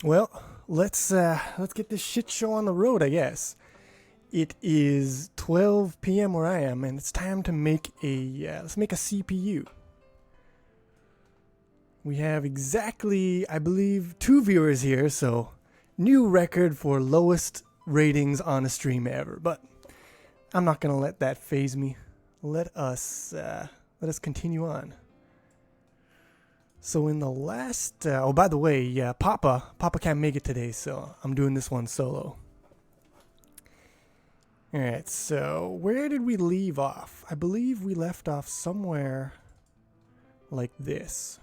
Well, let's get this shit show on the road, I guess. It is 12 p.m. where I am, and it's time to make let's make a CPU. We have exactly, I believe, 2 viewers here, so new record for lowest ratings on a stream ever. But I'm not gonna let that phase me. Let us continue on. So in the last, oh, by the way, yeah, Papa can't make it today, so I'm doing this one solo. All right, so where did we leave off? I believe we left off somewhere like this.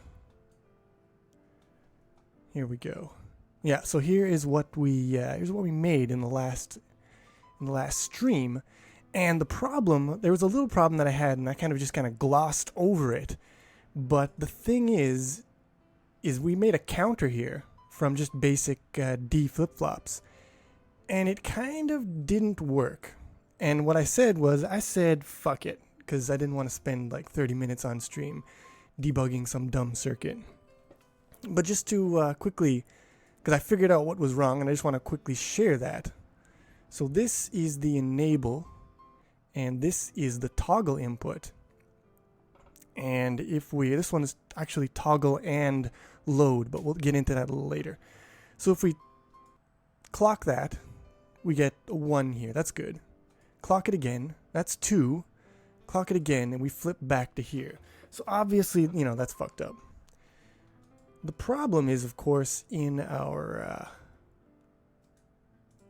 Here we go. Yeah, so here is what we made in the last stream, and there was a little problem that I had, and I kind of glossed over it. But the thing is we made a counter here from just basic D flip-flops, and it kind of didn't work. And what I said was, fuck it, because I didn't want to spend like 30 minutes on stream debugging some dumb circuit. But just to quickly, because I figured out what was wrong, and I just want to quickly share that. So this is the enable, and this is the toggle input. And this one is actually toggle and load, but we'll get into that a little later. So if we clock that, we get a 1 here. That's good. Clock it again. That's 2. Clock it again, and we flip back to here. So obviously, that's fucked up. The problem is, of course, in our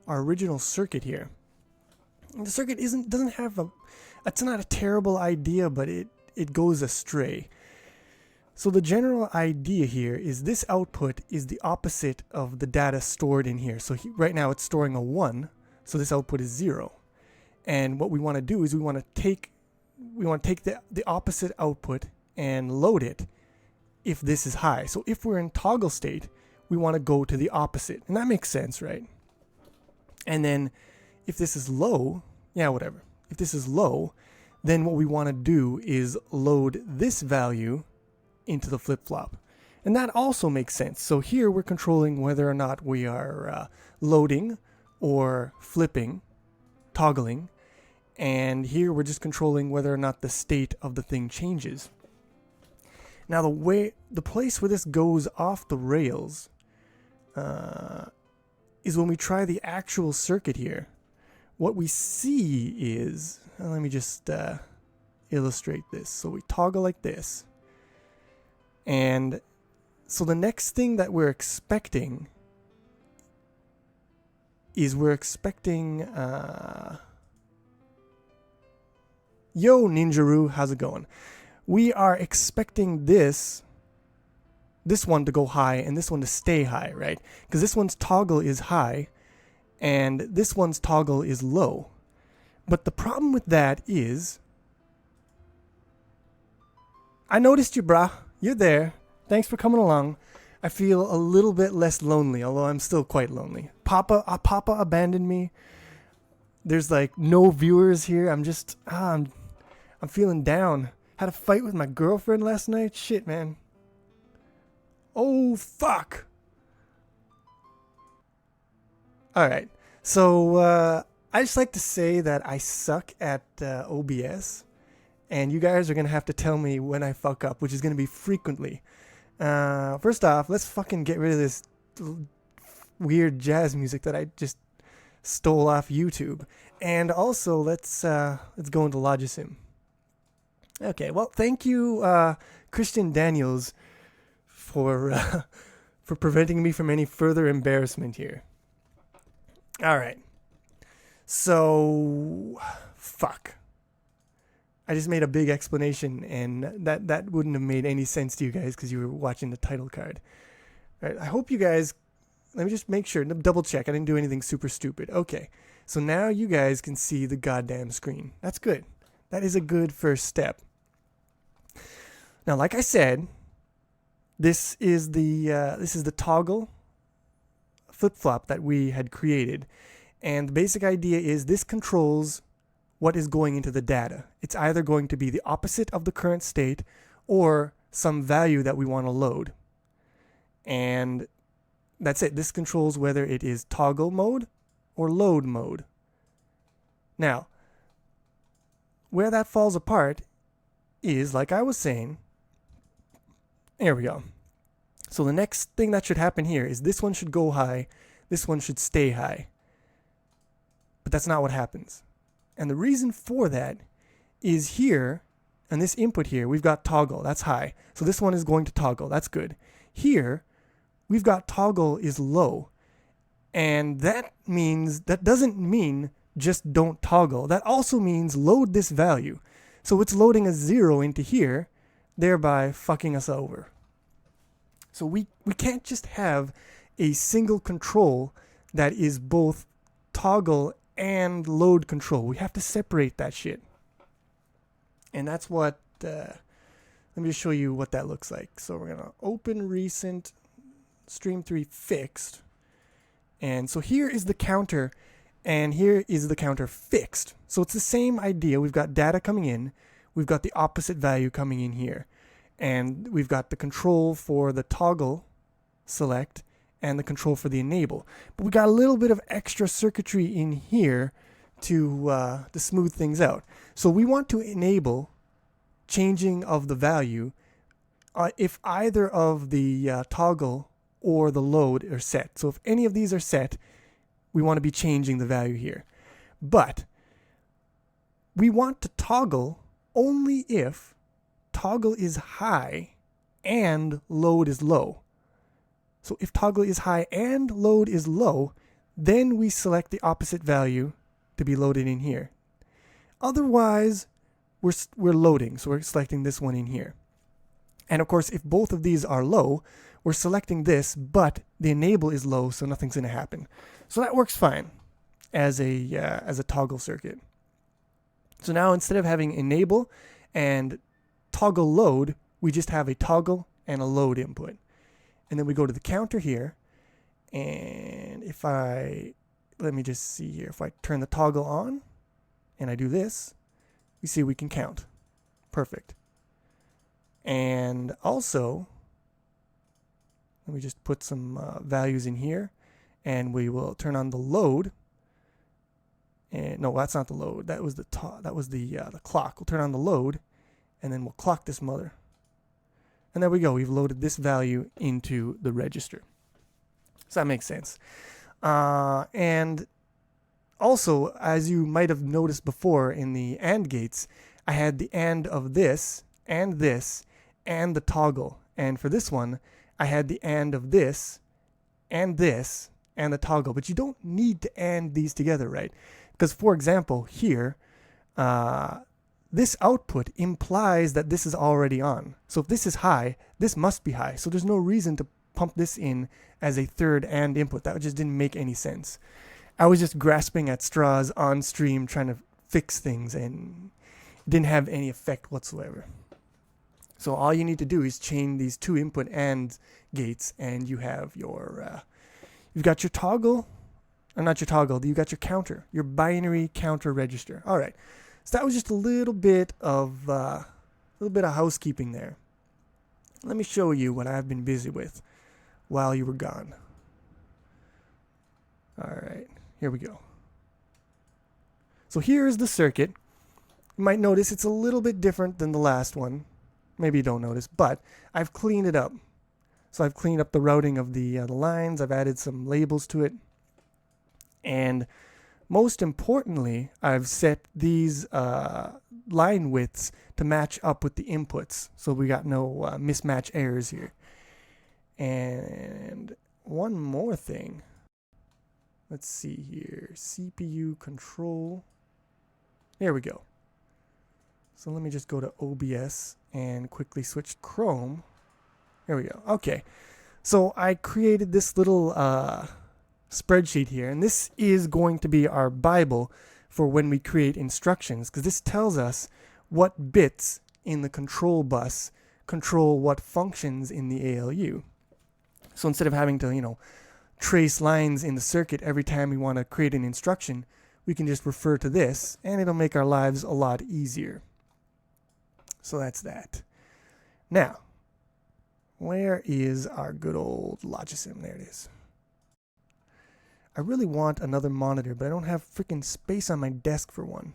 original circuit here. The circuit doesn't have it's not a terrible idea, but it goes astray. So the general idea here is this output is the opposite of the data stored in here. So right now it's storing a 1, so this output is 0. And what we want to do is we want to take the opposite output and load it if this is high. So if we're in toggle state, we want to go to the opposite. And that makes sense, right? And then if this is low, if this is low, then what we want to do is load this value into the flip-flop. And that also makes sense. So here we're controlling whether or not we are loading or flipping, toggling. And here we're just controlling whether or not the state of the thing changes. Now the place where this goes off the rails is when we try the actual circuit here. What we see is, let me just illustrate this. So we toggle like this. And so the next thing that we're expecting is yo, Ninjaru, how's it going? We are expecting this one to go high and this one to stay high, right? Because this one's toggle is high and this one's toggle is low. But the problem with that is, I noticed you, brah. You're there. Thanks for coming along. I feel a little bit less lonely, although I'm still quite lonely. Papa abandoned me. There's like no viewers here. I'm feeling down. Had a fight with my girlfriend last night. Shit, man. Oh, fuck. All right. So, I just like to say that I suck at OBS. And you guys are going to have to tell me when I fuck up, which is going to be frequently. First off, let's fucking get rid of this weird jazz music that I just stole off YouTube. And also, let's go into Logisim. Okay, well, thank you, Christian Daniels, for preventing me from any further embarrassment here. All right. So, fuck. I just made a big explanation, and that wouldn't have made any sense to you guys because you were watching the title card. All right, I hope you guys, let me just make sure, double check. I didn't do anything super stupid. Okay, so now you guys can see the goddamn screen. That's good. That is a good first step. Now, like I said, this is the toggle flip-flop that we had created, and the basic idea is this controls what is going into the data. It's either going to be the opposite of the current state or some value that we want to load. And That's it. This controls whether it is toggle mode or load mode. Now, where that falls apart is, like I was saying, there we go. So the next thing that should happen here is this one should go high, this one should stay high. But that's not what happens. And the reason for that is here, and this input here, we've got toggle, that's high. So this one is going to toggle, that's good. Here, we've got toggle is low. And that doesn't mean just don't toggle. That also means load this value. So it's loading a 0 into here, thereby fucking us over. So we can't just have a single control that is both toggle and load control. We have to separate that shit. And that's what, let me just show you what that looks like. So we're going to open recent stream 3 fixed. And so here is the counter, and here is the counter fixed. So it's the same idea. We've got data coming in. We've got the opposite value coming in here. And we've got the control for the toggle select and the control for the enable. But we got a little bit of extra circuitry in here to smooth things out. So we want to enable changing of the value if either of the toggle or the load are set. So if any of these are set, we want to be changing the value here. But we want to toggle only if toggle is high and load is low. So if toggle is high and load is low, then we select the opposite value to be loaded in here. Otherwise, we're loading, so we're selecting this one in here. And of course, if both of these are low, we're selecting this, but the enable is low, so nothing's going to happen. So that works fine as a toggle circuit. So now instead of having enable and toggle load, we just have a toggle and a load input. And then we go to the counter here, and let me just see here, if I turn the toggle on and I do this, you see we can count. Perfect. And also, let me just put some values in here, and we will turn on the load. And no, that's not the load. That was the clock. We'll turn on the load, and then we'll clock this mother. And there we go. We've loaded this value into the register. So that makes sense. And also, as you might have noticed before in the AND gates, I had the AND of this and this and the toggle. And for this one, I had the AND of this and this and the toggle. But you don't need to AND these together, right? Because, for example, here, this output implies that this is already on. So if this is high, this must be high. So there's no reason to pump this in as a third AND input. That just didn't make any sense. I was just grasping at straws on stream trying to fix things, and it didn't have any effect whatsoever. So all you need to do is chain these two input AND gates, and you have your, you've got your toggle, or not your toggle, you've got your counter, your binary counter register. All right. So that was just a little bit of housekeeping there. Let me show you what I've been busy with while you were gone. All right, here we go. So here's the circuit. You might notice it's a little bit different than the last one. Maybe you don't notice, but I've cleaned it up. So I've cleaned up the routing of the lines. I've added some labels to it. And most importantly, I've set these line widths to match up with the inputs, so we got no mismatch errors here. And one more thing. Let's see here. CPU control. There we go. So let me just go to OBS and quickly switch Chrome. There we go. Okay. So I created this little spreadsheet here, and this is going to be our Bible for when we create instructions, because this tells us what bits in the control bus control what functions in the ALU. So instead of having to, trace lines in the circuit every time we want to create an instruction, we can just refer to this, and it'll make our lives a lot easier. So that's that. Now, where is our good old Logisim? There it is. I really want another monitor, but I don't have freaking space on my desk for one.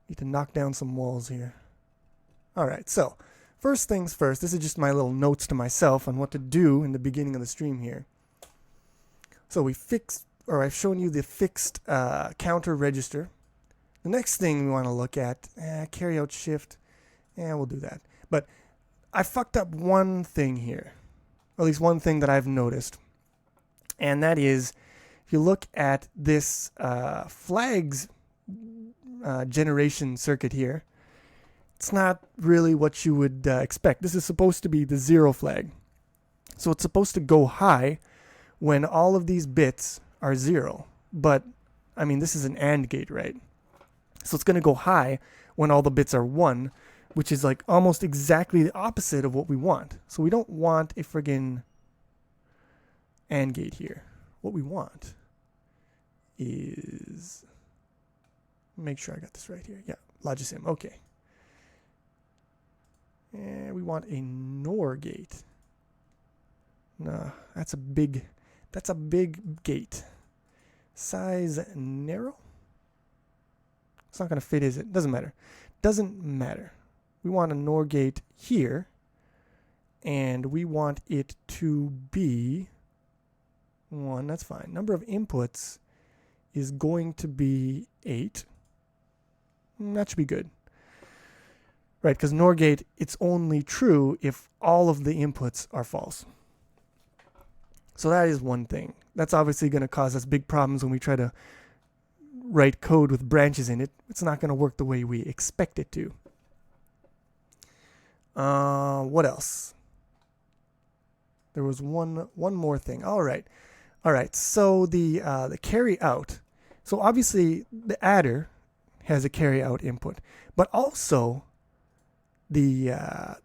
Need to knock down some walls here. Alright, so first things first, this is just my little notes to myself on what to do in the beginning of the stream here. So I've shown you the fixed counter register. The next thing we want to look at, carry out shift, we'll do that. But I fucked up one thing here, or at least one thing that I've noticed, and that is, if you look at this flags generation circuit here, it's not really what you would expect. This is supposed to be the 0 flag. So it's supposed to go high when all of these bits are 0. But, I mean, this is an AND gate, right? So it's going to go high when all the bits are 1, which is like almost exactly the opposite of what we want. So we don't want a friggin' AND gate here. What we want is... Make sure I got this right here. Yeah, Logisim. Okay. And we want a NOR gate. No, that's a big gate. Size narrow? It's not going to fit, is it? Doesn't matter. Doesn't matter. We want a NOR gate here, and we want it to be 1. That's fine. Number of inputs is going to be 8. That should be good. Right, because NOR gate, it's only true if all of the inputs are false. So that is one thing. That's obviously going to cause us big problems when we try to write code with branches in it. It's not going to work the way we expect it to. What else? There was one more thing. All right. So the carry out. So obviously the adder has a carry out input, but also the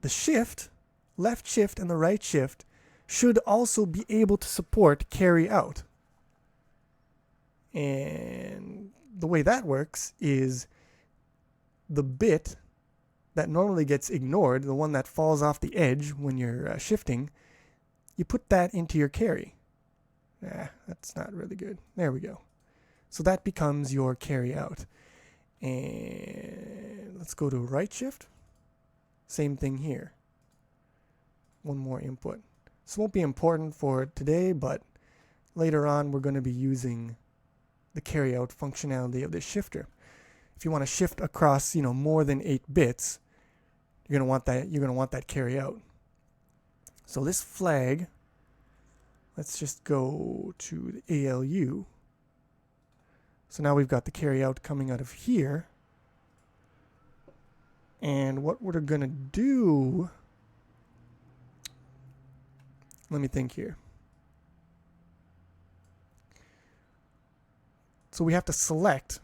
shift, left shift and the right shift should also be able to support carry out. And the way that works is the bit that normally gets ignored, the one that falls off the edge when you're shifting, you put that into your carry. That's not really good. There we go. So that becomes your carry out. And let's go to right shift. Same thing here. One more input. This won't be important for today, but later on we're going to be using the carry out functionality of this shifter. If you want to shift across, more than 8 bits, you're going to want that carry out. So this flag, let's just go to the ALU. So now we've got the carry out coming out of here. And what we're going to do, let me think here. So we have to select.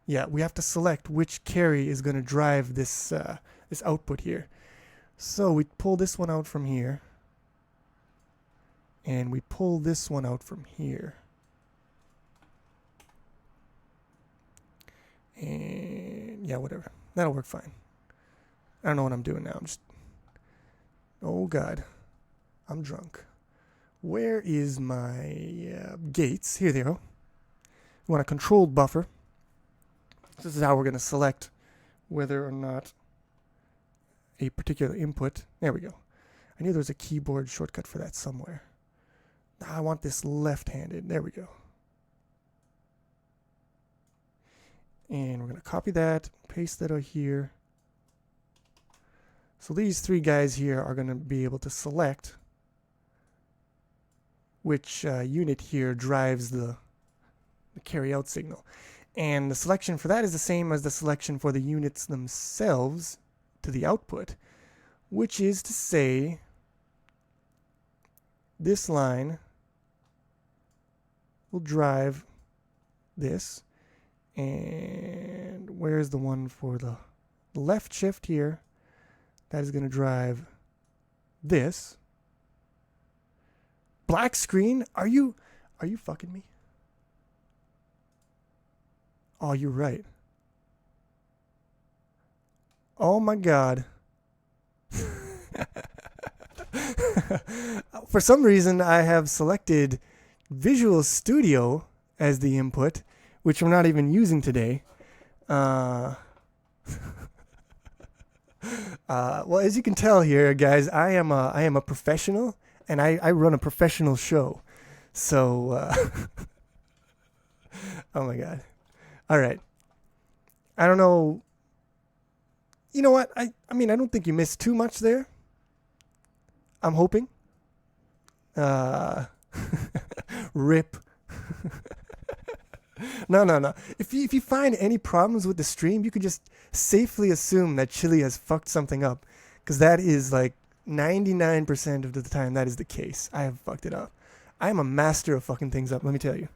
Yeah, we have to select which carry is going to drive this this output here. So we pull this one out from here. And we pull this one out from here. And yeah, whatever. That'll work fine. I don't know what I'm doing now. Oh God, I'm drunk. Where is my gates? Here they go. We want a controlled buffer. This is how we're going to select whether or not a particular input. There we go. I knew there was a keyboard shortcut for that somewhere. I want this left-handed. There we go. And we're going to copy that, paste that out here. So these 3 guys here are going to be able to select which unit here drives the carry out signal. And the selection for that is the same as the selection for the units themselves to the output, which is to say this line will drive this. And where's the one for the left shift here? That is going to drive this. Black screen? Are you fucking me? Oh, you're right. Oh my God. For some reason, I have selected Visual Studio as the input, which we're not even using today. Well, as you can tell here, guys, I am a professional, and I run a professional show. So, oh my god. All right. I don't know. You know what? I mean, I don't think you missed too much there. I'm hoping. Uh, Rip. No. If you find any problems with the stream, you could just safely assume that Chili has fucked something up, because that is like 99% of the time that is the case. I have fucked it up. I am a master of fucking things up. Let me tell you.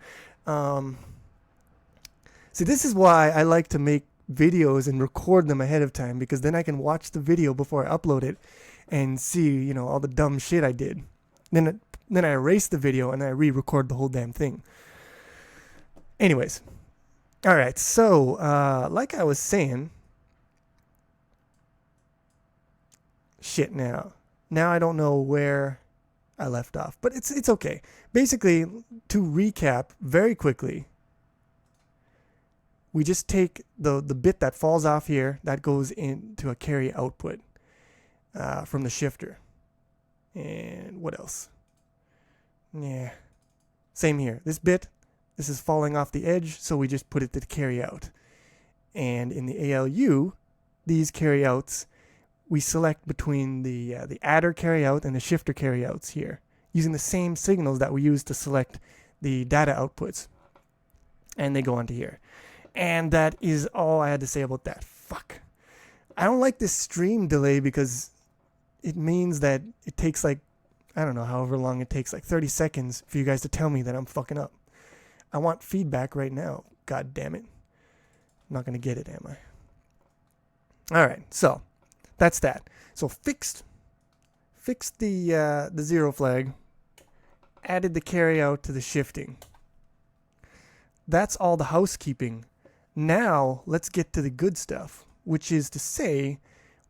See, this is why I like to make videos and record them ahead of time, because then I can watch the video before I upload it and see, you know, all the dumb shit I did. Then I erase the video and I re-record the whole damn thing. Anyways, all right. So, like I was saying, shit. Now I don't know where I left off, but it's okay. Basically, to recap very quickly, we just take the bit that falls off here that goes into a carry output from the shifter. And what else? Yeah. Same here. This is falling off the edge, so we just put it to carry out. And in the ALU, these carry outs, we select between the adder carry out and the shifter carry outs here, using the same signals that we use to select the data outputs. And they go onto here. And that is all I had to say about that. Fuck. I don't like this stream delay because it means that it takes like, I don't know, however long it takes, like 30 seconds for you guys to tell me that I'm fucking up. I want feedback right now. God damn it. I'm not going to get it, am I? All right. So that's that. So fixed the zero flag, added the carry out to the shifting. That's all the housekeeping. Now let's get to the good stuff, which is to say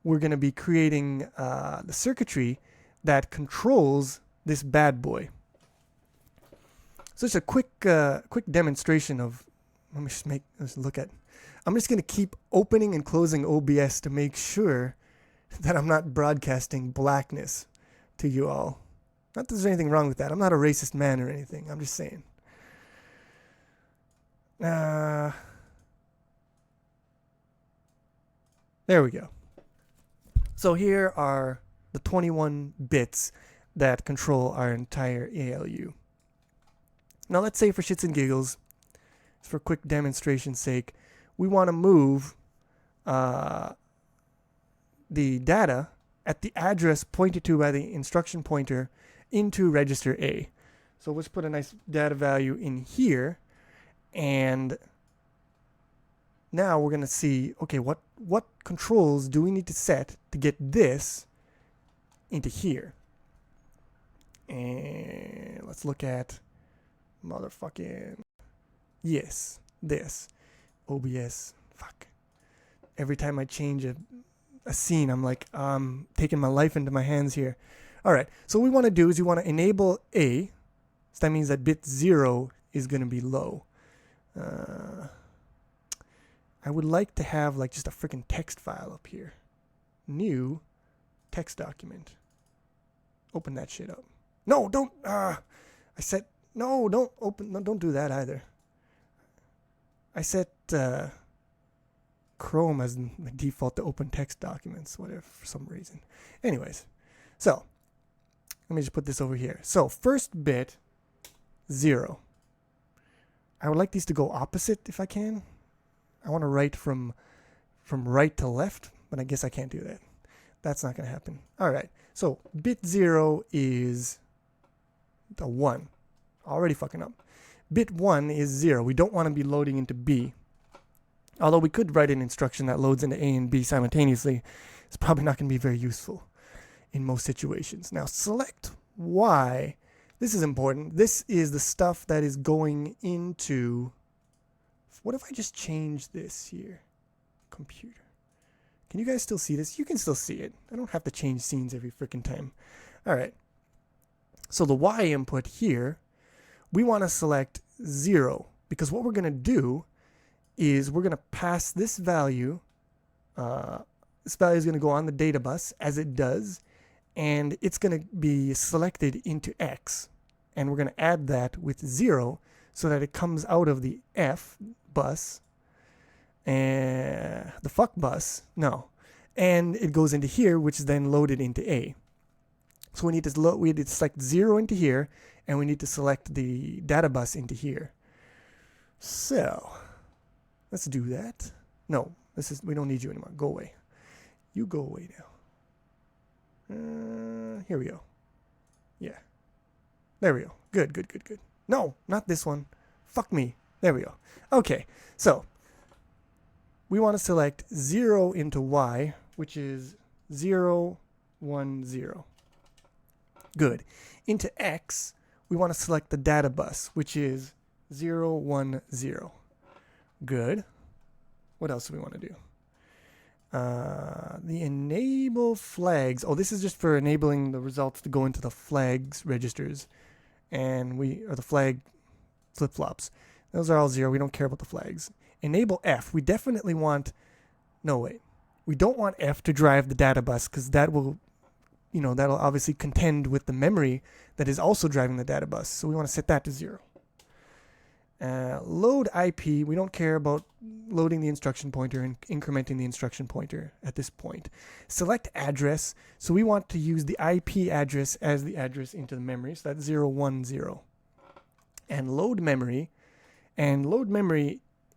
we're going to be creating the circuitry that controls this bad boy. So it's a quick demonstration of. Let's look at. I'm just going to keep opening and closing OBS to make sure that I'm not broadcasting blackness to you all. Not that there's anything wrong with that. I'm not a racist man or anything. I'm just saying. There we go. So here are the 21 bits that control our entire ALU. Now let's say for shits and giggles, for quick demonstration's sake, we want to move the data at the address pointed to by the instruction pointer into register A. So let's put a nice data value in here, and now we're going to see, okay, what controls do we need to set to get this into here? And let's look at motherfucking, yes, this. OBS, fuck. Every time I change a scene, I'm like, taking my life into my hands here. All right, so what we want to do is we want to enable A. So that means that bit 0 is going to be low. I would like to have like just a freaking text file up here. New text document. Open that shit up. No, don't. I said no. Don't open. No, don't do that either. I set Chrome as the default to open text documents, whatever, for some reason. Anyways, so let me just put this over here. So first bit 0. I would like these to go opposite if I can. I want to write from right to left, but I guess I can't do that. That's not going to happen. All right. So bit 0 is the 1. Already fucking up. Bit 1 is 0. We don't want to be loading into B. Although we could write an instruction that loads into A and B simultaneously. It's probably not going to be very useful in most situations. Now select Y. This is important. This is the stuff that is going into... What if I just change this here? Computer. Can you guys still see this? You can still see it. I don't have to change scenes every freaking time. All right. So the y input here, we want to select 0, because what we're going to do is we're going to pass this value. This value is going to go on the data bus as it does, and it's going to be selected into X. And we're going to add that with 0 so that it comes out of the F bus, and the fuck bus, no. And it goes into here, which is then loaded into A. So we need to select 0 into here, and we need to select the data bus into here. So let's do that. No, we don't need you anymore. Go away. You go away now. Here we go. Yeah. There we go. Good. No, not this one. Fuck me. There we go. Okay, so we want to select 0 into Y, which is 0, 1, 0. Good. Into X, we want to select the data bus, which is 0, 1, 0. Good. What else do we want to do? The enable flags. Oh, this is just for enabling the results to go into the flags registers, or the flag flip-flops. Those are all 0. We don't care about the flags. Enable F. We definitely want. No, wait. We don't want F to drive the data bus, because that will, that'll obviously contend with the memory that is also driving the data bus. So we want to set that to 0. Load IP, we don't care about loading the instruction pointer and incrementing the instruction pointer at this point. Select address, so we want to use the IP address as the address into the memory, so that's 0, 1, 0. And load memory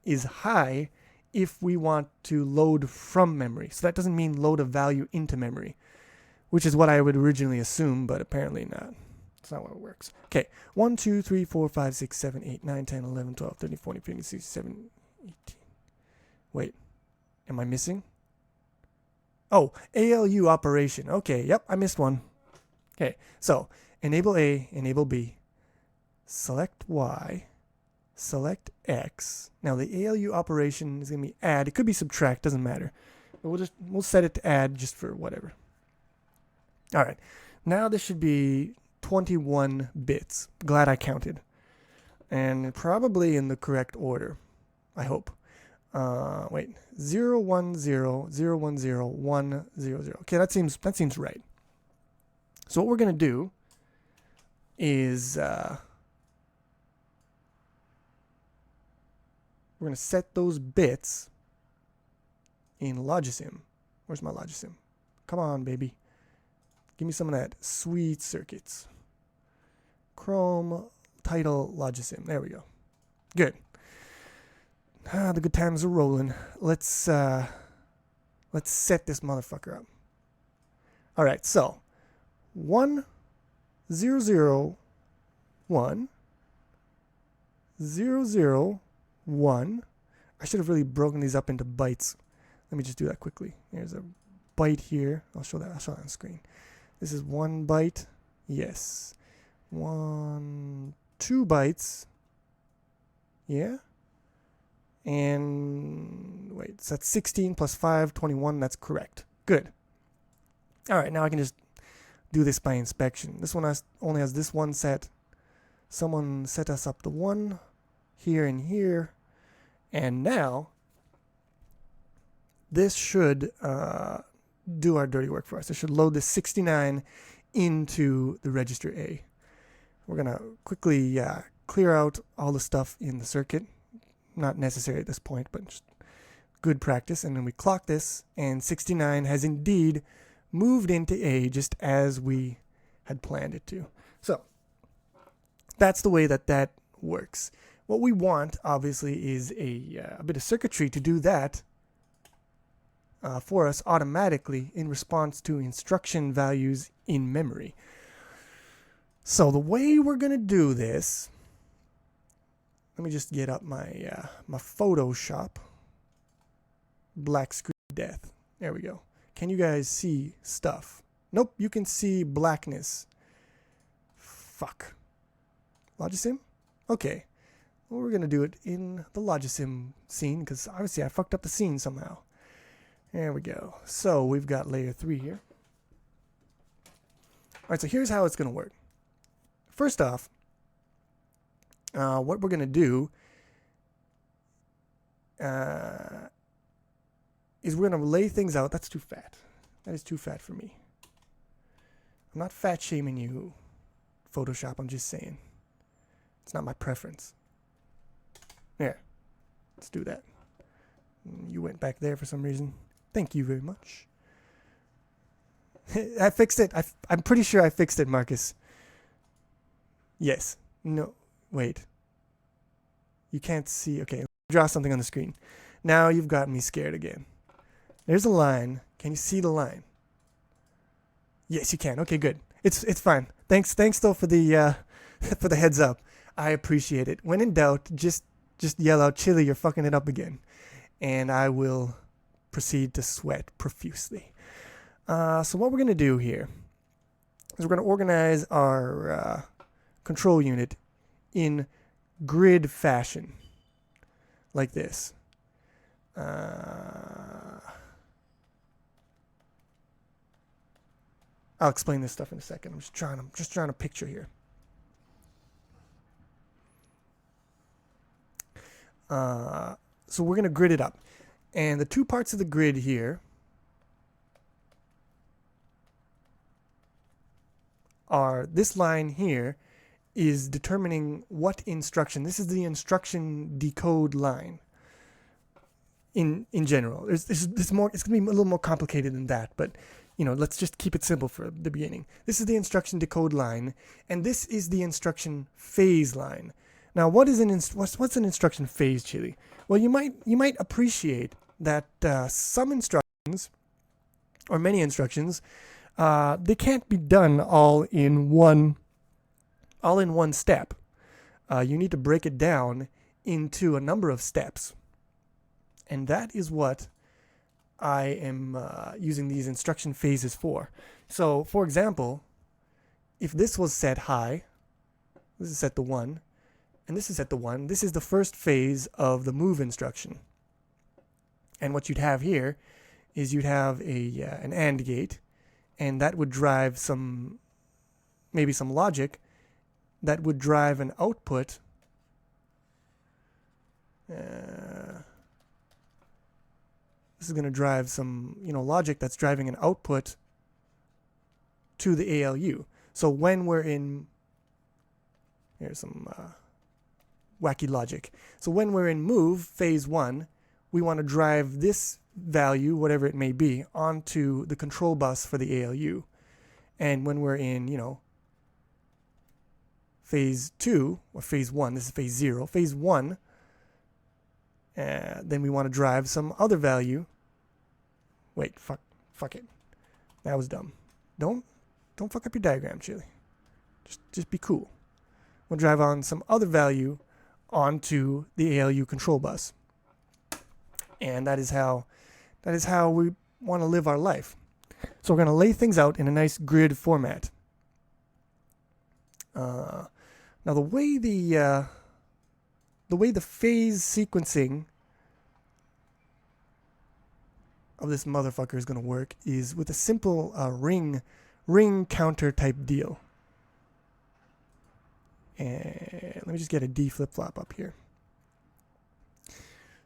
is high if we want to load from memory. So that doesn't mean load a value into memory, which is what I would originally assume, but apparently not. That's not how it works. Okay, 1, 2, 3, 4, 5, 6, 7, 8, 9, 10, 11, 12, 13, 14, 15, 16, 17, 18. Wait, am I missing? Oh, ALU operation. Okay, yep, I missed one. Okay, so enable A, enable B, select Y, select X. Now the ALU operation is going to be add. It could be subtract, doesn't matter. But we'll set it to add just for whatever. All right, now this should be 21 bits. Glad I counted. And probably in the correct order, I hope. Wait, 0, 1, 0, 0, 1, 0, 1, 0, 0. Okay, that seems right. So what we're going to do is we're going to set those bits in Logisim. Where's my Logisim? Come on, baby. Give me some of that sweet circuits. Chrome, title, Logisim. There we go. Good. The good times are rolling. Let's set this motherfucker up. All right, so 1, 0, 0, 1, 0, 0, 1. I should have really broken these up into bytes. Let me just do that quickly. There's a byte here. I'll show that on screen. This is 1 byte. Yes. 1, 2 bytes. Yeah. And wait, so that's 16 plus 5, 21. That's correct. Good. All right, now I can just do this by inspection. This one only has this one set. Someone set us up the 1 here and here. And now this should do our dirty work for us. It should load this 69 into the register A. We're going to quickly clear out all the stuff in the circuit. Not necessary at this point, but just good practice. And then we clock this, and 69 has indeed moved into A just as we had planned it to. So that's the way that works. What we want, obviously, is a bit of circuitry to do that for us automatically in response to instruction values in memory. So the way we're going to do this, let me just get up my my Photoshop. Black screen death. There we go. Can you guys see stuff? Nope, you can see blackness. Fuck. Logisim? Okay. Well, we're going to do it in the Logisim scene because obviously I fucked up the scene somehow. There we go. So we've got layer 3 here. All right, so here's how it's going to work. first off, what we're going to do is we're going to lay things out. That's too fat. That is too fat for me. I'm not fat shaming you, Photoshop. I'm just saying. It's not my preference. There. Let's do that. You went back there for some reason. Thank you very much. I fixed it. I'm pretty sure I fixed it, Marcus. Yes. No. Wait. You can't see. Okay. Draw something on the screen. Now you've got me scared again. There's a line. Can you see the line? Yes, you can. Okay, good. It's fine. Thanks though for the for the heads up. I appreciate it. When in doubt, just yell out, "Chili, you're fucking it up again," and I will proceed to sweat profusely. So what we're gonna do here is we're gonna organize our control unit in grid fashion, like this. I'll explain this stuff in a second. I'm just trying to picture here. So we're going to grid it up. And the two parts of the grid here are, this line here is determining what instruction. This is the instruction decode line in general. There's more, it's going to be a little more complicated than that, but let's just keep it simple for the beginning. This is the instruction decode line, and this is the instruction phase line. Now, what's an instruction phase, Chili? Well, you might appreciate that some instructions, or many instructions, they can't be done all in one step. You need to break it down into a number of steps, and that is what I am using these instruction phases for. So, for example, if this was set high, this is set to 1, and this is set to 1, this is the first phase of the move instruction. And what you'd have here is you'd have an AND gate, and that would drive maybe some logic that would drive an output. This is going to drive some, logic that's driving an output to the ALU. So when we're in, here's some wacky logic. So when we're in move phase 1, we want to drive this value, whatever it may be, onto the control bus for the ALU. And when we're in, phase 2 or phase 1, this is phase 0. Phase 1, then we want to drive some other value. Wait, fuck it. That was dumb. Don't fuck up your diagram, Chili. Just be cool. We'll drive on some other value onto the ALU control bus. And that is how we want to live our life. So we're going to lay things out in a nice grid format. Now the way the phase sequencing of this motherfucker is going to work is with a simple ring counter type deal. And let me just get a D flip-flop up here.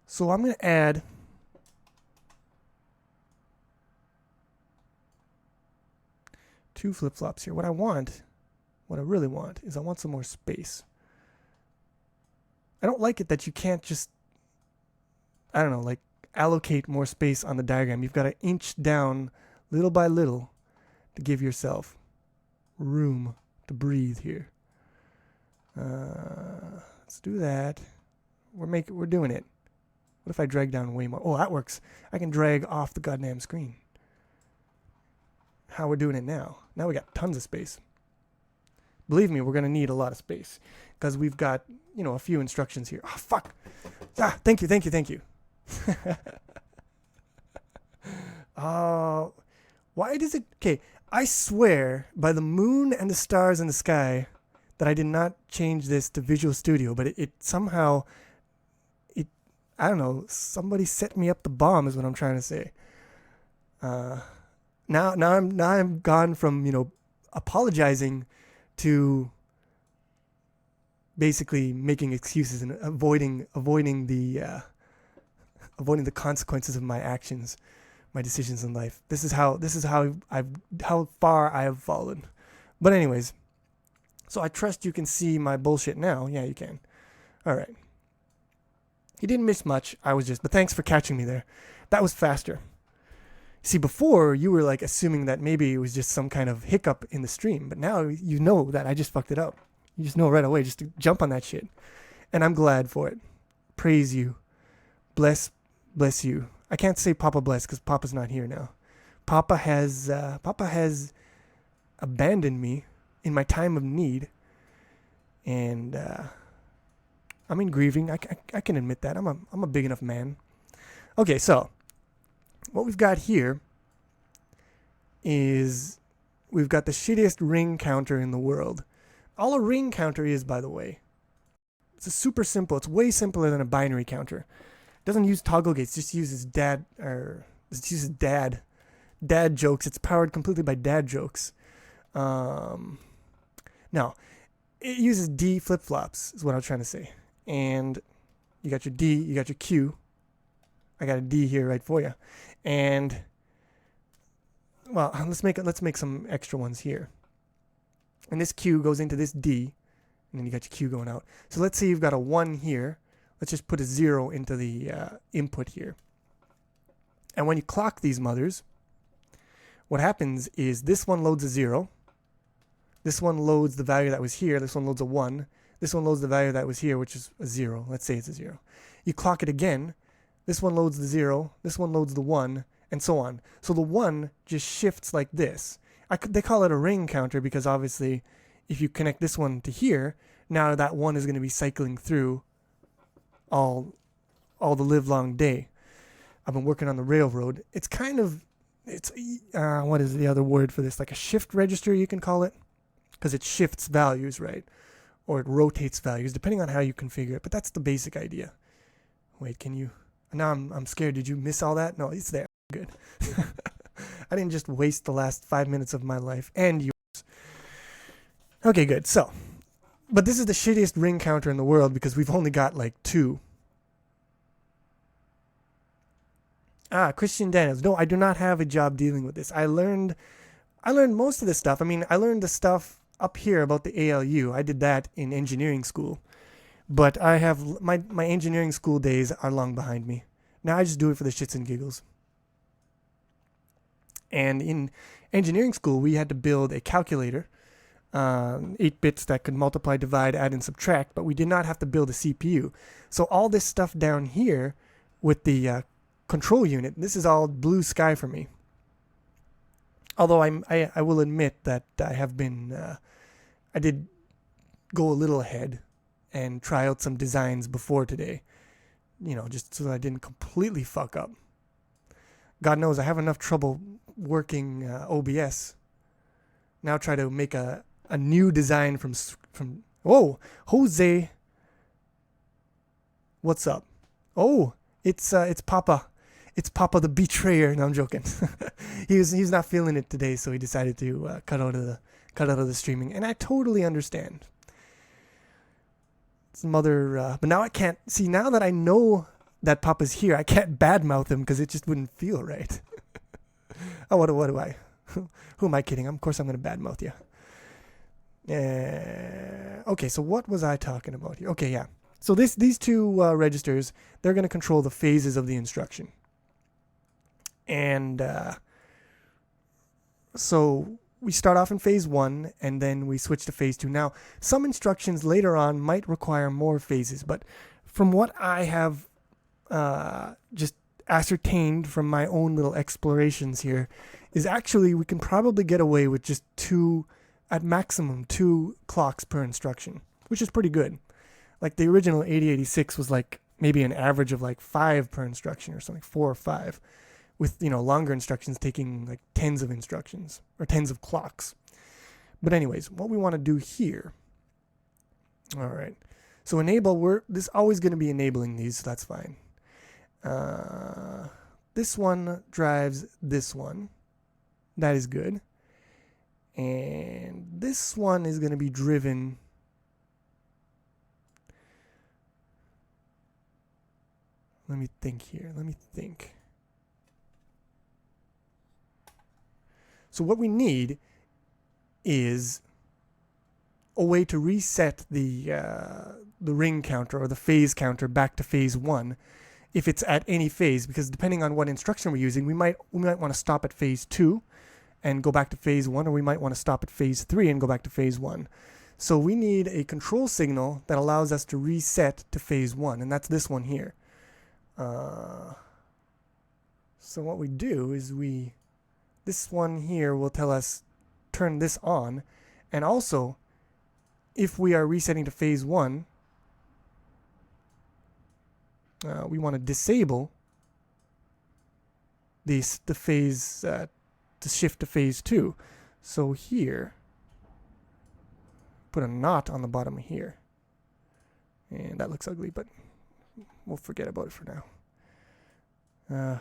So I'm going to add two flip-flops here. What I really want is I want some more space. I don't like it that you can't just, allocate more space on the diagram. You've got to inch down little by little to give yourself room to breathe here. Let's do that. We're doing it. What if I drag down way more? Oh, that works. I can drag off the goddamn screen. How we're doing it now. Now we got tons of space. Believe me, we're going to need a lot of space because we've got, a few instructions here. Oh, fuck. Thank you. Why does it... Okay, I swear by the moon and the stars in the sky that I did not change this to Visual Studio, but it somehow... I don't know, somebody set me up the bomb is what I'm trying to say. Now I'm gone from, apologizing to basically making excuses and avoiding the consequences of my actions, my decisions in life. This is how far I have fallen. But anyways, so I trust you can see my bullshit now. Yeah, you can. All right. You didn't miss much. But thanks for catching me there. That was faster. See, before you were like assuming that maybe it was just some kind of hiccup in the stream, but now you know that I just fucked it up. You just know right away just to jump on that shit. And I'm glad for it. Praise you. Bless you. I can't say Papa bless because Papa's not here now. Papa has abandoned me in my time of need, and I'm in grieving. I can admit that. I'm a big enough man. Okay, so what we've got here is we've got the shittiest ring counter in the world. All a ring counter is, by the way, it's super simple. It's way simpler than a binary counter. It doesn't use toggle gates. It just uses dad jokes. It's powered completely by dad jokes. Now, it uses D flip-flops is what I'm trying to say. And you got your D, you got your Q. I got a D here right for you. And, well, let's make some extra ones here. And this Q goes into this D, and then you got your Q going out. So let's say you've got a 1 here. Let's just put a 0 into the input here. And when you clock these mothers, what happens is this one loads a 0. This one loads the value that was here. This one loads a 1. This one loads the value that was here, which is a 0. Let's say it's a 0. You clock it again. This one loads the 0. This one loads the 1, and so on. So the 1 just shifts like this. They call it a ring counter because obviously if you connect this one to here, now that 1 is going to be cycling through all the live long day. I've been working on the railroad. It's what is the other word for this? Like a shift register, you can call it, because it shifts values, right? Or it rotates values, depending on how you configure it. But that's the basic idea. Wait, can you? Now I'm scared. Did you miss all that? No, it's there. Good. I didn't just waste the last 5 minutes of my life and yours. Okay, good. So, but this is the shittiest ring counter in the world because we've only got like 2. Christian Daniels. No, I do not have a job dealing with this. I learned most of this stuff. I mean, I learned the stuff up here about the ALU. I did that in engineering school. But I have my engineering school days are long behind me. Now I just do it for the shits and giggles. And in engineering school, we had to build a calculator, 8 bits that could multiply, divide, add, and subtract, but we did not have to build a CPU. So all this stuff down here with the control unit, this is all blue sky for me. Although I will admit that I have been, I did go a little ahead and try out some designs before today, just so that I didn't completely fuck up. God knows I have enough trouble working OBS. Now try to make a new design from whoa, Jose. What's up? Oh, it's Papa. It's Papa the betrayer. No, I'm joking. he's not feeling it today, so he decided to cut out of the streaming, and I totally understand. His mother, but now I can't see. Now that I know that Papa's here, I can't badmouth him because it just wouldn't feel right. Oh, what do I? Who am I kidding? Of course I'm going to badmouth you. Okay, so what was I talking about here? Okay, yeah. So these 2 registers, they're going to control the phases of the instruction. And so we start off in phase 1, and then we switch to phase 2. Now, some instructions later on might require more phases, but from what I have just ascertained from my own little explorations here, is actually we can probably get away with just 2, at maximum 2 clocks per instruction, which is pretty good. Like the original 8086 was like maybe an average of like 5 per instruction or something, 4 or 5. With, longer instructions taking like tens of instructions or tens of clocks. But anyways, what we want to do here. All right. So enable, this always going to be enabling these, so that's fine. This one drives this one. That is good. And this one is going to be driven Let me think here. Let me think. So what we need is a way to reset the ring counter or the phase counter back to phase 1 if it's at any phase, because depending on what instruction we're using, we might want to stop at phase 2 and go back to phase 1, or we might want to stop at phase 3 and go back to phase 1. So we need a control signal that allows us to reset to phase 1, and that's this one here. So what we do is this one here will tell us turn this on, and also if we are resetting to phase 1, we want to disable the phase to shift to phase 2. So here, put a knot on the bottom here, and that looks ugly, but we'll forget about it for now.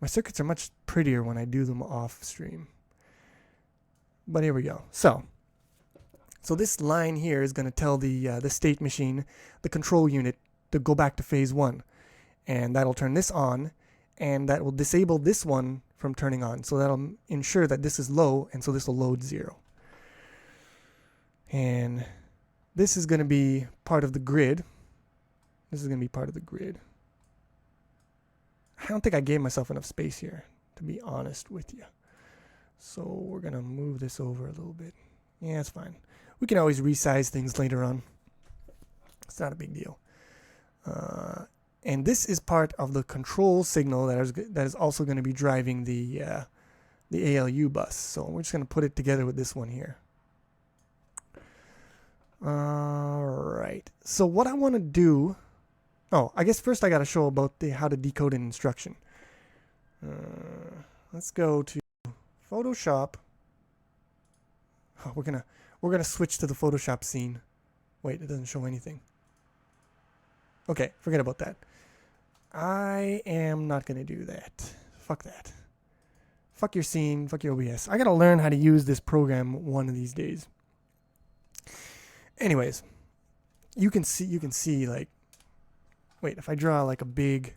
My circuits are much prettier when I do them off stream, but here we go. So this line here is going to tell the state machine, the control unit, to go back to phase 1, and that'll turn this on, and that will disable this one from turning on. So that'll ensure that this is low, and so this will load 0. And this is going to be part of the grid. This is going to be part of the grid. I don't think I gave myself enough space here, to be honest with you. So we're going to move this over a little bit. Yeah, it's fine. We can always resize things later on. It's not a big deal. And this is part of the control signal that is also going to be driving the ALU bus. So we're just going to put it together with this one here. All right. So what I want to do... Oh, I guess first I got to show about how to decode an instruction. Let's go to Photoshop. Oh, we're gonna switch to the Photoshop scene. Wait, it doesn't show anything. Okay, forget about that. I am not gonna do that. Fuck that. Fuck your scene. Fuck your OBS. I gotta learn how to use this program one of these days. Anyways, you can see like. Wait, if I draw like a big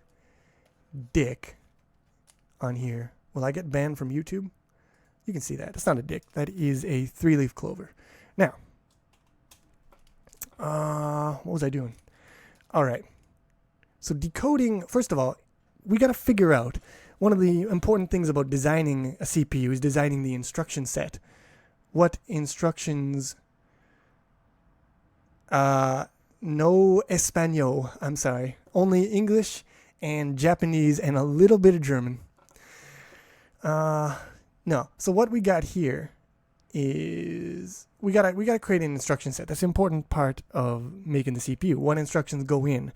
dick on here, will I get banned from YouTube? You can see that. It's not a dick. That is a 3-leaf clover. Now, what was I doing? All right. So decoding, first of all, we got to figure out, one of the important things about designing a CPU is designing the instruction set. What instructions... No Espanol, I'm sorry. Only English and Japanese and a little bit of German. No. So what we got here is we gotta create an instruction set. That's an important part of making the CPU. What instructions go in,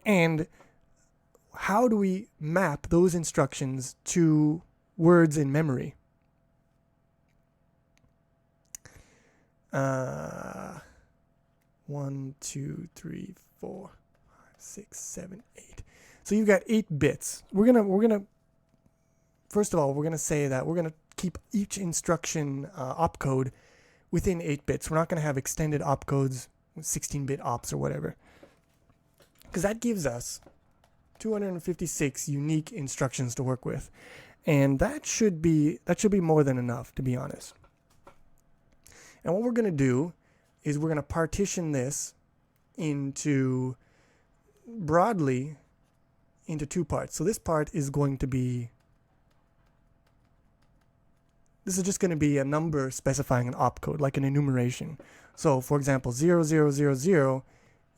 and how do we map those instructions to words in memory? 1, 2, 3, 4, 5, 6, 7, 8. So you've got 8 bits. We're gonna first of all, we're gonna say that we're gonna keep each instruction opcode within 8 bits. We're not gonna have extended opcodes, 16-bit ops or whatever, because that gives us 256 unique instructions to work with, and that should be more than enough, to be honest. And what we're gonna do is we're going to partition this broadly into 2 parts. So this part is going to be, this is just going to be a number specifying an opcode, like an enumeration. So for example, 0000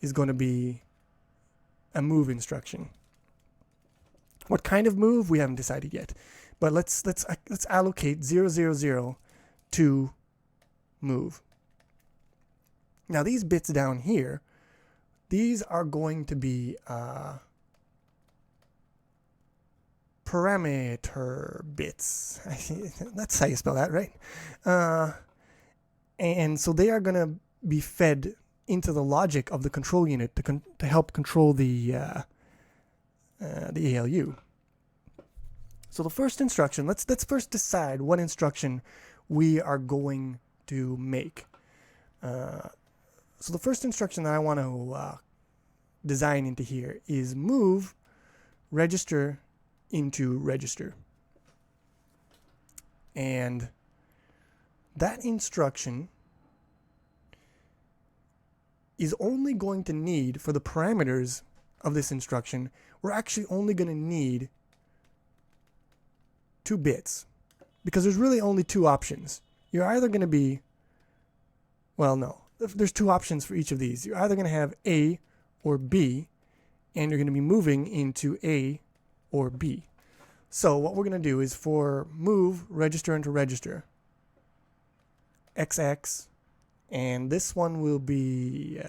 is going to be a move instruction. What kind of move, we haven't decided yet. But let's allocate 000 to move. Now these bits down here, these are going to be parameter bits. That's how you spell that, right? And so they are going to be fed into the logic of the control unit to help control the ALU. So the first instruction, let's first decide what instruction we are going to make. So the first instruction that I want to design into here is move register into register. And that instruction is only going to need, for the parameters of this instruction, we're actually only going to need 2 bits. Because there's really only 2 options. You're either going to be, well, no. There's 2 options for each of these. You're either going to have A or B, and you're going to be moving into A or B. So what we're going to do is for move register into register, XX, and this one will be,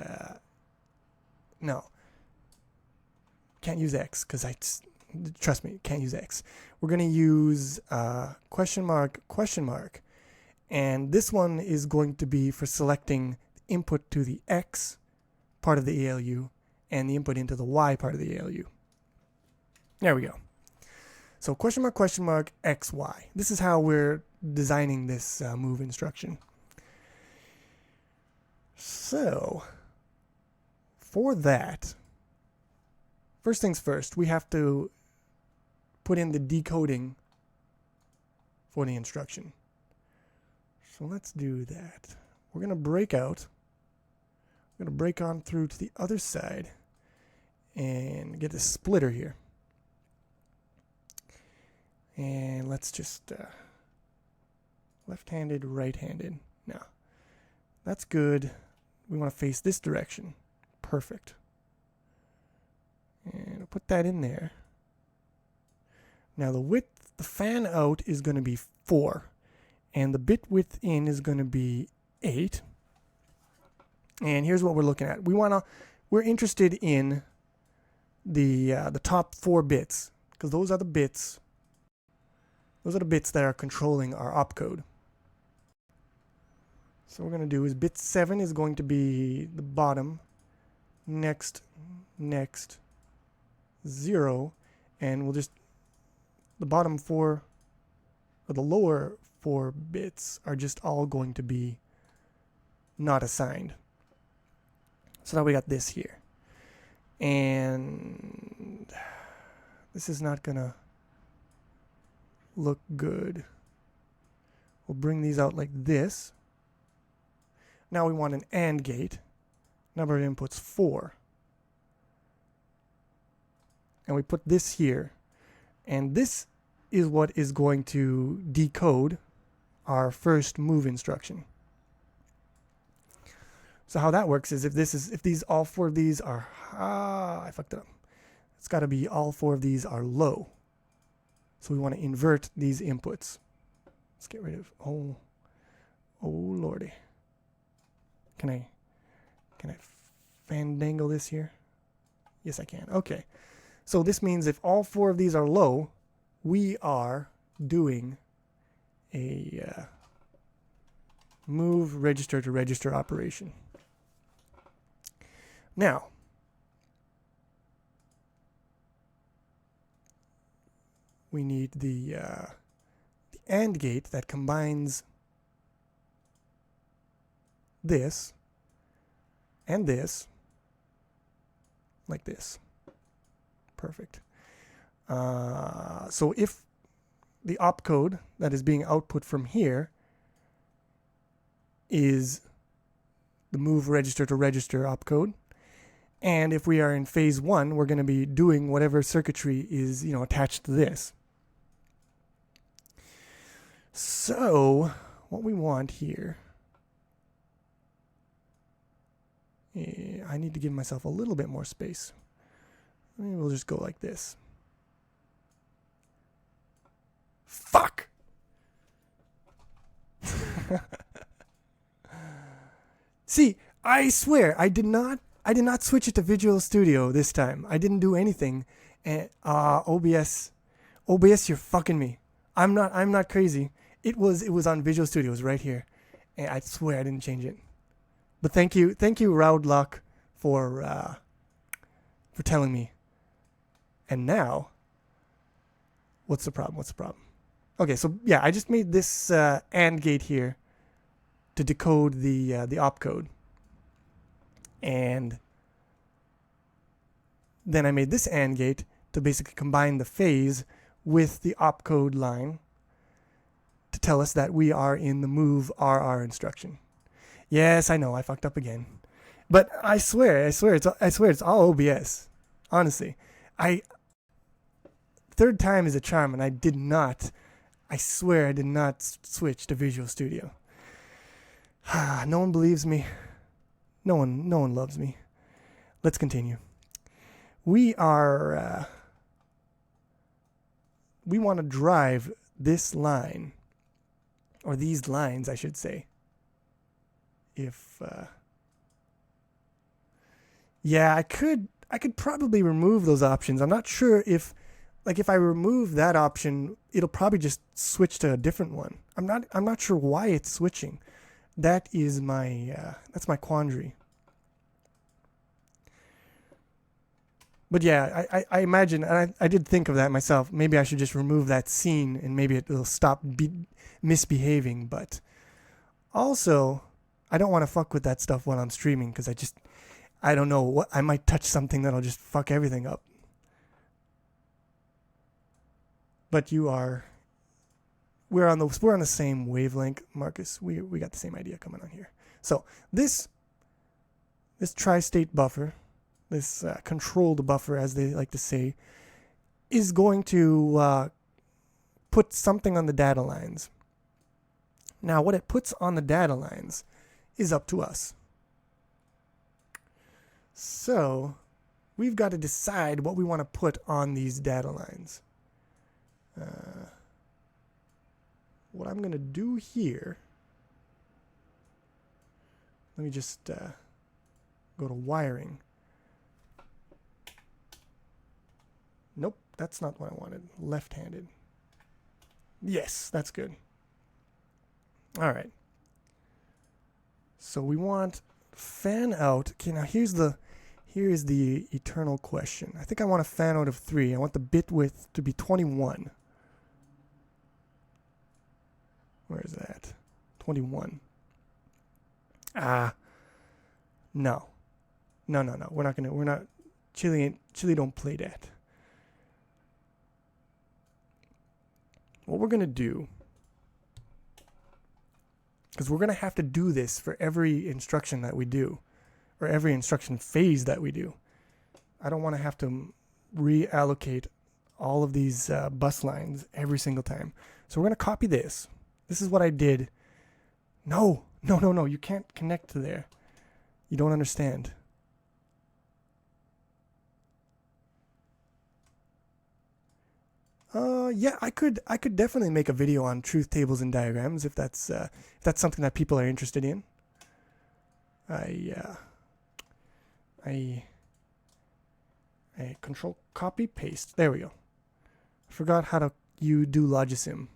no, can't use X because trust me, can't use X. We're going to use question mark, and this one is going to be for selecting input to the X part of the ALU and the input into the Y part of the ALU. There we go. So question mark, XY. This is how we're designing this move instruction. So for that, first things first, we have to put in the decoding for the instruction. So let's do that. We're going to break out. We're going to break on through to the other side and get a splitter here. And let's just left-handed, right-handed. Now, that's good. We want to face this direction. Perfect. And I'll put that in there. Now the width, the fan out is going to be 4. And the bit width in is going to be 8. And here's what we're looking at. We're interested in the top 4 bits, because those are the bits. Those are the bits that are controlling our opcode. So what we're going to do is bit 7 is going to be the bottom, next, 0, and we'll just, the bottom 4, or the lower 4 bits are just all going to be not assigned. So now we got this here. And this is not going to look good. We'll bring these out like this. Now we want an AND gate. Number of inputs 4. And we put this here. And this is what is going to decode our first move instruction. So how that works is if all 4 of these are, I fucked it up. It's got to be all 4 of these are low. So we want to invert these inputs. Let's get rid of, oh lordy. Can I fandangle this here? Yes, I can. Okay. So this means if all 4 of these are low, we are doing a move register to register operation. Now, we need the AND gate that combines this and this like this. Perfect. So if the opcode that is being output from here is the move register to register opcode, and if we are in phase 1, we're going to be doing whatever circuitry is, attached to this. So what we want here, I need to give myself a little bit more space. Maybe we'll just go like this. Fuck! See, I swear, I did not switch it to Visual Studio this time. I didn't do anything. And OBS, you're fucking me. I'm not crazy. It was on Visual Studio. It was right here. And I swear I didn't change it. But thank you, Raud Luck, for telling me. And now, what's the problem? Okay, so yeah, I just made this AND gate here to decode the opcode. And then I made this AND gate to basically combine the phase with the opcode line to tell us that we are in the move RR instruction. Yes, I know, I fucked up again. But I swear it's all OBS. Honestly. Third time is a charm, and I swear I did not switch to Visual Studio. No one believes me. No one loves me. Let's continue. We want to drive this line, or these lines, I should say. Yeah, I could probably remove those options. I'm not sure if I remove that option, it'll probably just switch to a different one. I'm not sure why it's switching. That is that's my quandary. But yeah, I imagine, and I did think of that myself. Maybe I should just remove that scene, and maybe it'll stop misbehaving. But also, I don't want to fuck with that stuff while I'm streaming, because I don't know what, I might touch something that'll just fuck everything up. But we're on the same wavelength, Marcus. We got the same idea coming on here. So this tri-state buffer, this controlled buffer, as they like to say, is going to put something on the data lines. Now, what it puts on the data lines is up to us. So we've got to decide what we want to put on these data lines. What I'm going to do here, let me just go to wiring. Nope, that's not what I wanted. Left-handed. Yes, that's good. All right. So we want fan out. Okay, now here is the eternal question. I think I want a fan out of 3. I want the bit width to be 21. Where is that? 21. No. No. We're not. Chile don't play that. What we're going to do, because we're going to have to do this for every instruction that we do, or every instruction phase that we do. I don't want to have to reallocate all of these bus lines every single time. So we're going to copy this. This is what I did. No. You can't connect to there. You don't understand. Yeah, I could definitely make a video on truth tables and diagrams if that's something that people are interested in. I control copy paste. There we go. I forgot how to do Logisim.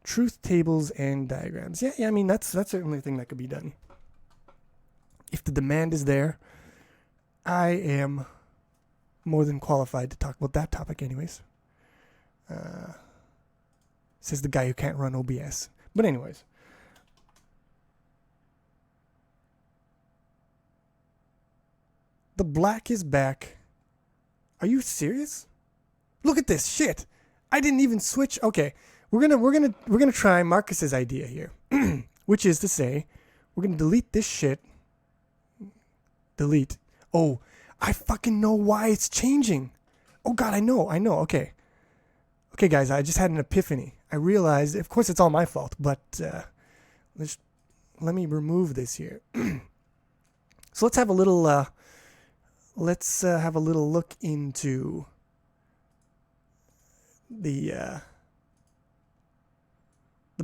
Truth tables and diagrams. Yeah. I mean that's certainly a thing that could be done. If the demand is there, I am more than qualified to talk about that topic anyways. Says the guy who can't run OBS. But anyways. The black is back. Are you serious? Look at this shit. I didn't even switch. Okay. We're gonna try Marcus's idea here. Which is to say, we're gonna delete this shit. Delete. Oh, I fucking know why it's changing. Oh god, I know. Okay. Okay, guys, I just had an epiphany. I realized, of course it's all my fault, but let me remove this here. So let's have a little look into the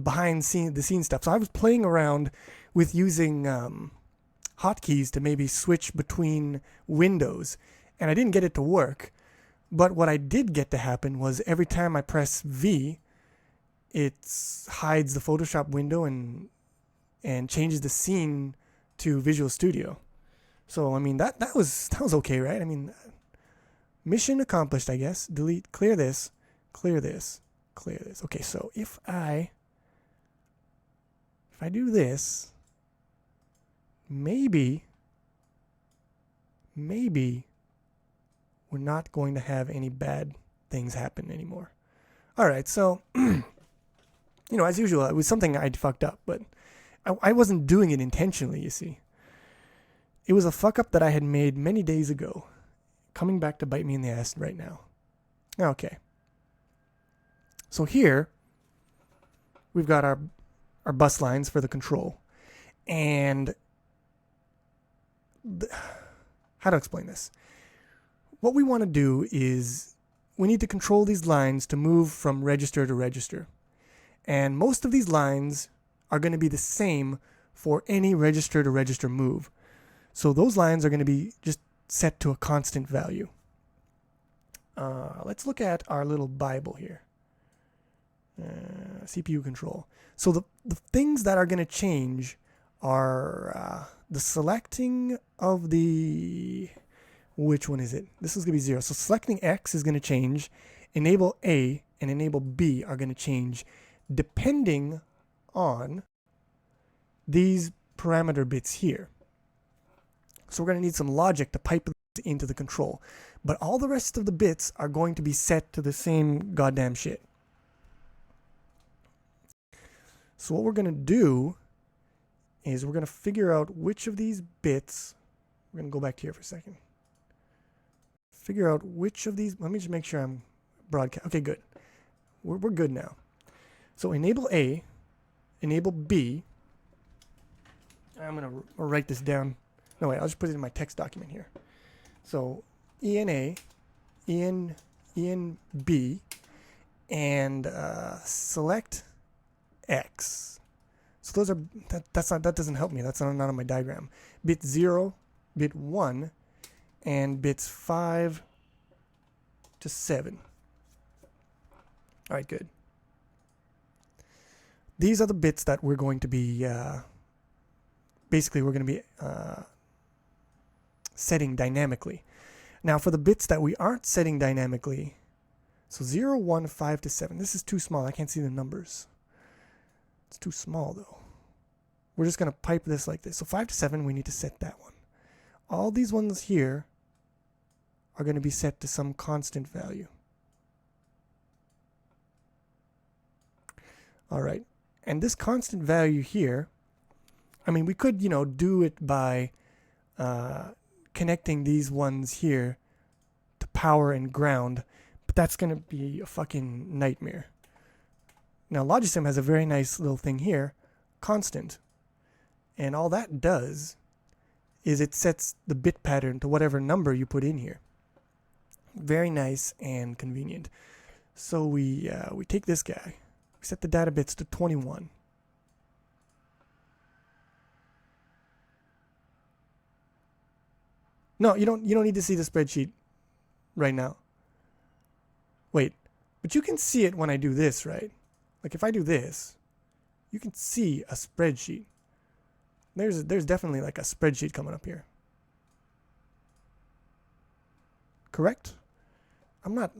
behind the scenes stuff. So I was playing around with using hotkeys to maybe switch between windows, and I didn't get it to work. But what I did get to happen was every time I press V, it hides the Photoshop window and changes the scene to Visual Studio. So I mean that was okay, right? I mean, mission accomplished, I guess. Delete, clear this. Okay, so if I do this, maybe we're not going to have any bad things happen anymore. All right, so, as usual, it was something I'd fucked up, but I wasn't doing it intentionally, you see. It was a fuck up that I had made many days ago, coming back to bite me in the ass right now. Okay. So here, we've got our bus lines for the control. And how to explain this? What we want to do is we need to control these lines to move from register to register. And most of these lines are going to be the same for any register to register move. So those lines are going to be just set to a constant value. Let's look at our little Bible here. CPU control. So the things that are going to change are the selecting of the... Which one is it? This is going to be 0. So selecting X is going to change. Enable A and enable B are going to change depending on these parameter bits here. So we're going to need some logic to pipe into the control. But all the rest of the bits are going to be set to the same goddamn shit. So what we're going to do is we're going to figure out which of these bits... We're going to go back here for a second. Figure out which of these... Let me just make sure I'm broadcast. Okay, good. We're good now. So enable A, enable B. I'm going to write this down. No, wait, I'll just put it in my text document here. So ENA, ENB, and select X. So those are that doesn't help me. That's not on my diagram. Bit 0, bit 1, and bits 5 to 7. All right, good. These are the bits that we're going to be basically we're going to be setting dynamically. Now for the bits that we aren't setting dynamically, so 0, 1, 5 to 7. This is too small. I can't see the numbers. It's too small though. We're just going to pipe this like this. So 5 to 7, we need to set that one. All these ones here are going to be set to some constant value. All right. And this constant value here, I mean, we could, do it by connecting these ones here to power and ground, but that's going to be a fucking nightmare. Now, Logisim has a very nice little thing here, constant. And all that does is it sets the bit pattern to whatever number you put in here. Very nice and convenient. So we take this guy. We set the data bits to 21. No, you don't need to see the spreadsheet right now. Wait, but you can see it when I do this, right? Like if I do this, you can see a spreadsheet. There's definitely like a spreadsheet coming up here. Correct? I'm not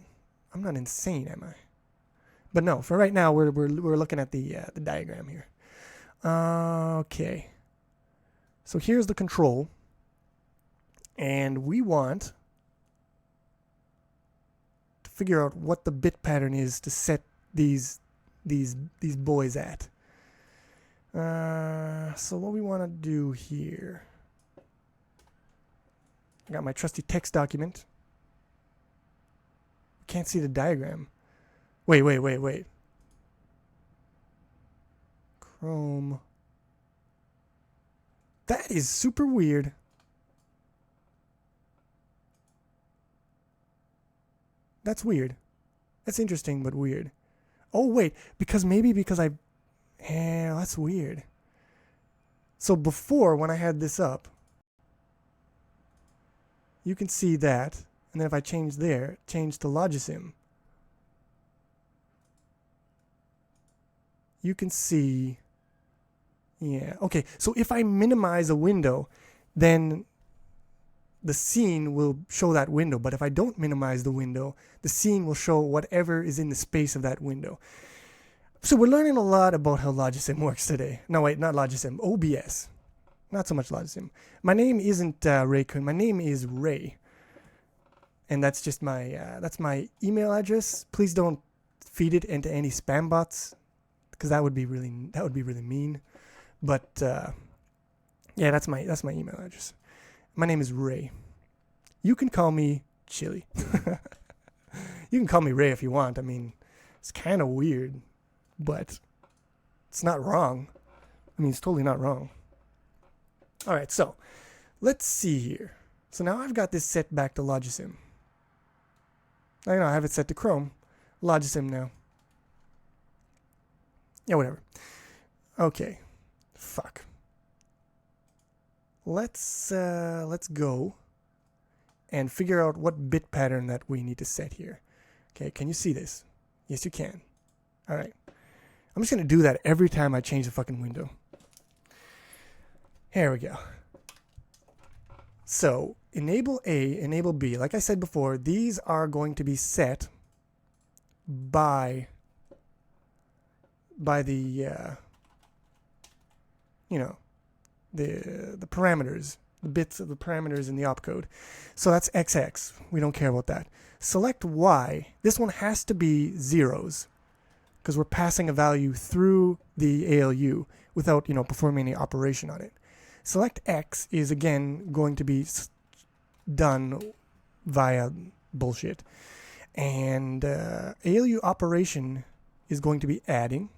insane, am I? But no, for right now we're looking at the diagram here. Okay. So here's the control. And we want to figure out what the bit pattern is to set these boys at. So what we want to do here. I got my trusty text document. Can't see the diagram. Wait. Chrome. That is super weird. That's weird. That's interesting, but weird. Oh, wait. Because I... that's weird. So before, when I had this up, you can see that. And then if I change there, change to Logisim, you can see... Yeah. Okay. So if I minimize a window, then the scene will show that window. But if I don't minimize the window, the scene will show whatever is in the space of that window. So we're learning a lot about how Logisim works today. No, wait, not Logisim. OBS. Not so much Logisim. My name isn't Ray Kun. My name is Ray. and that's just my email address. Please don't feed it into any spam bots, because that would be really mean. But yeah, that's my email address. My name is Ray. You can call me Chili. You can call me Ray if you want. I mean, it's kind of weird, but it's not wrong. I mean, it's totally not wrong. All right, so let's see here. So now I've got this set back to Logisim. I know I have it set to Chrome. Logisim now. Yeah, whatever. Okay. Fuck. Let's go and figure out what bit pattern that we need to set here. Okay, can you see this? Yes, you can. All right. I'm just going to do that every time I change the fucking window. Here we go. So, enable A, enable B. Like I said before, these are going to be set by the the parameters, the bits of the parameters in the opcode. So that's XX. We don't care about that. Select Y. This one has to be zeros because we're passing a value through the ALU without, performing any operation on it. Select X is again going to be done via bullshit. And ALU operation is going to be adding.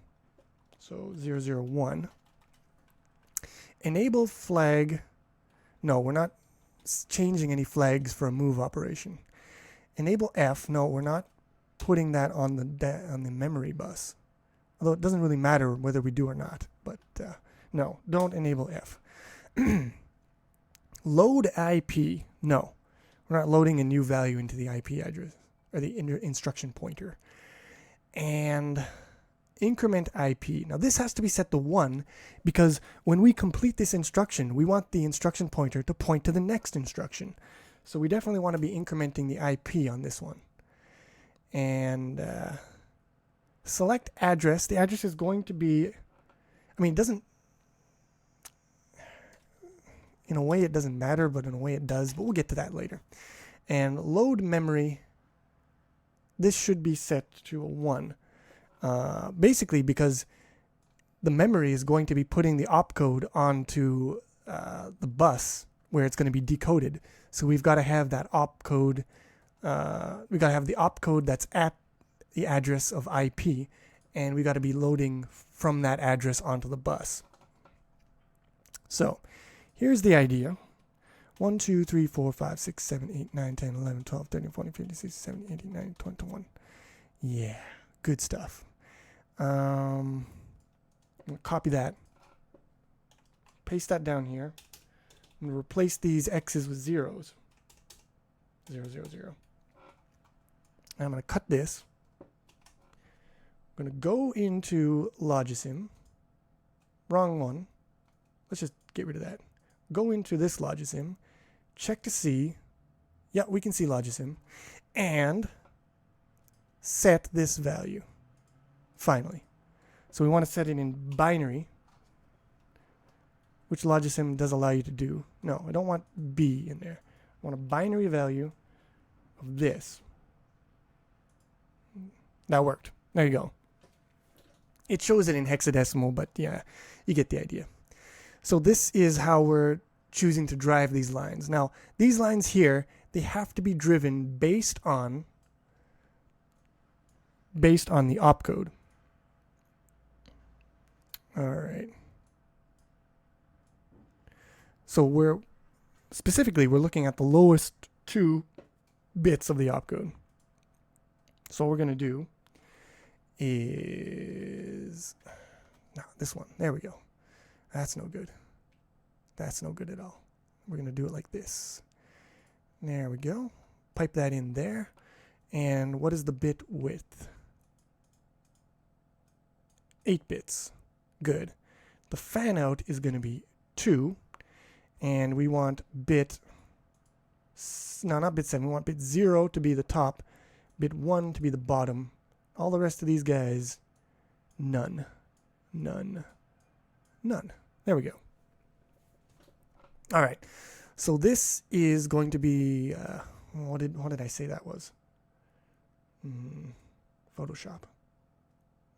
So 001. Enable flag. No, we're not changing any flags for a move operation. Enable F. No, we're not putting that on the memory bus. Although it doesn't really matter whether we do or not. But no, don't enable F. Load IP. No, we're not loading a new value into the IP address or the instruction pointer. And increment IP. Now this has to be set to 1 because when we complete this instruction, we want the instruction pointer to point to the next instruction. So we definitely want to be incrementing the IP on this one. And select address. The address is going to be, it doesn't, in a way it doesn't matter, but in a way it does, but we'll get to that later. And load memory, this should be set to a 1. Basically because the memory is going to be putting the opcode onto the bus where it's going to be decoded. So we've got to have that opcode, we've got to have the opcode that's at the address of IP, and we've got to be loading from that address onto the bus. So here's the idea. 1, 2, 3, 4, 5, 6, 7, 8, 9, 10, 11, 12, 13, 14, 15, 16, 17, 18, 19, 20, 21. Yeah, good stuff. I'm going to copy that. Paste that down here. I'm going to replace these X's with zeros. 0, 0, 0. And I'm going to cut this. I'm going to go into Logisim. Wrong one. Let's just get rid of that. Go into this Logisim. Check to see. Yeah, we can see Logisim. And set this value. Finally. So we want to set it in binary, which Logisim does allow you to do. No, I don't want B in there. I want a binary value of this. That worked. There you go. It shows it in hexadecimal, but yeah, you get the idea. So this is how we're choosing to drive these lines. Now, these lines here, they have to be driven based on the opcode. All right. So we're looking at the lowest 2 bits of the opcode. So what we're going to do is this one. There we go. That's no good. That's no good at all. We're going to do it like this. There we go. Pipe that in there. And what is the bit width? 8 bits. Good. The fan out is going to be 2. And we want bit 7. We want bit 0 to be the top, bit 1 to be the bottom. All the rest of these guys, none. None. None. There we go. All right. So this is going to be, What did I say that was? Photoshop.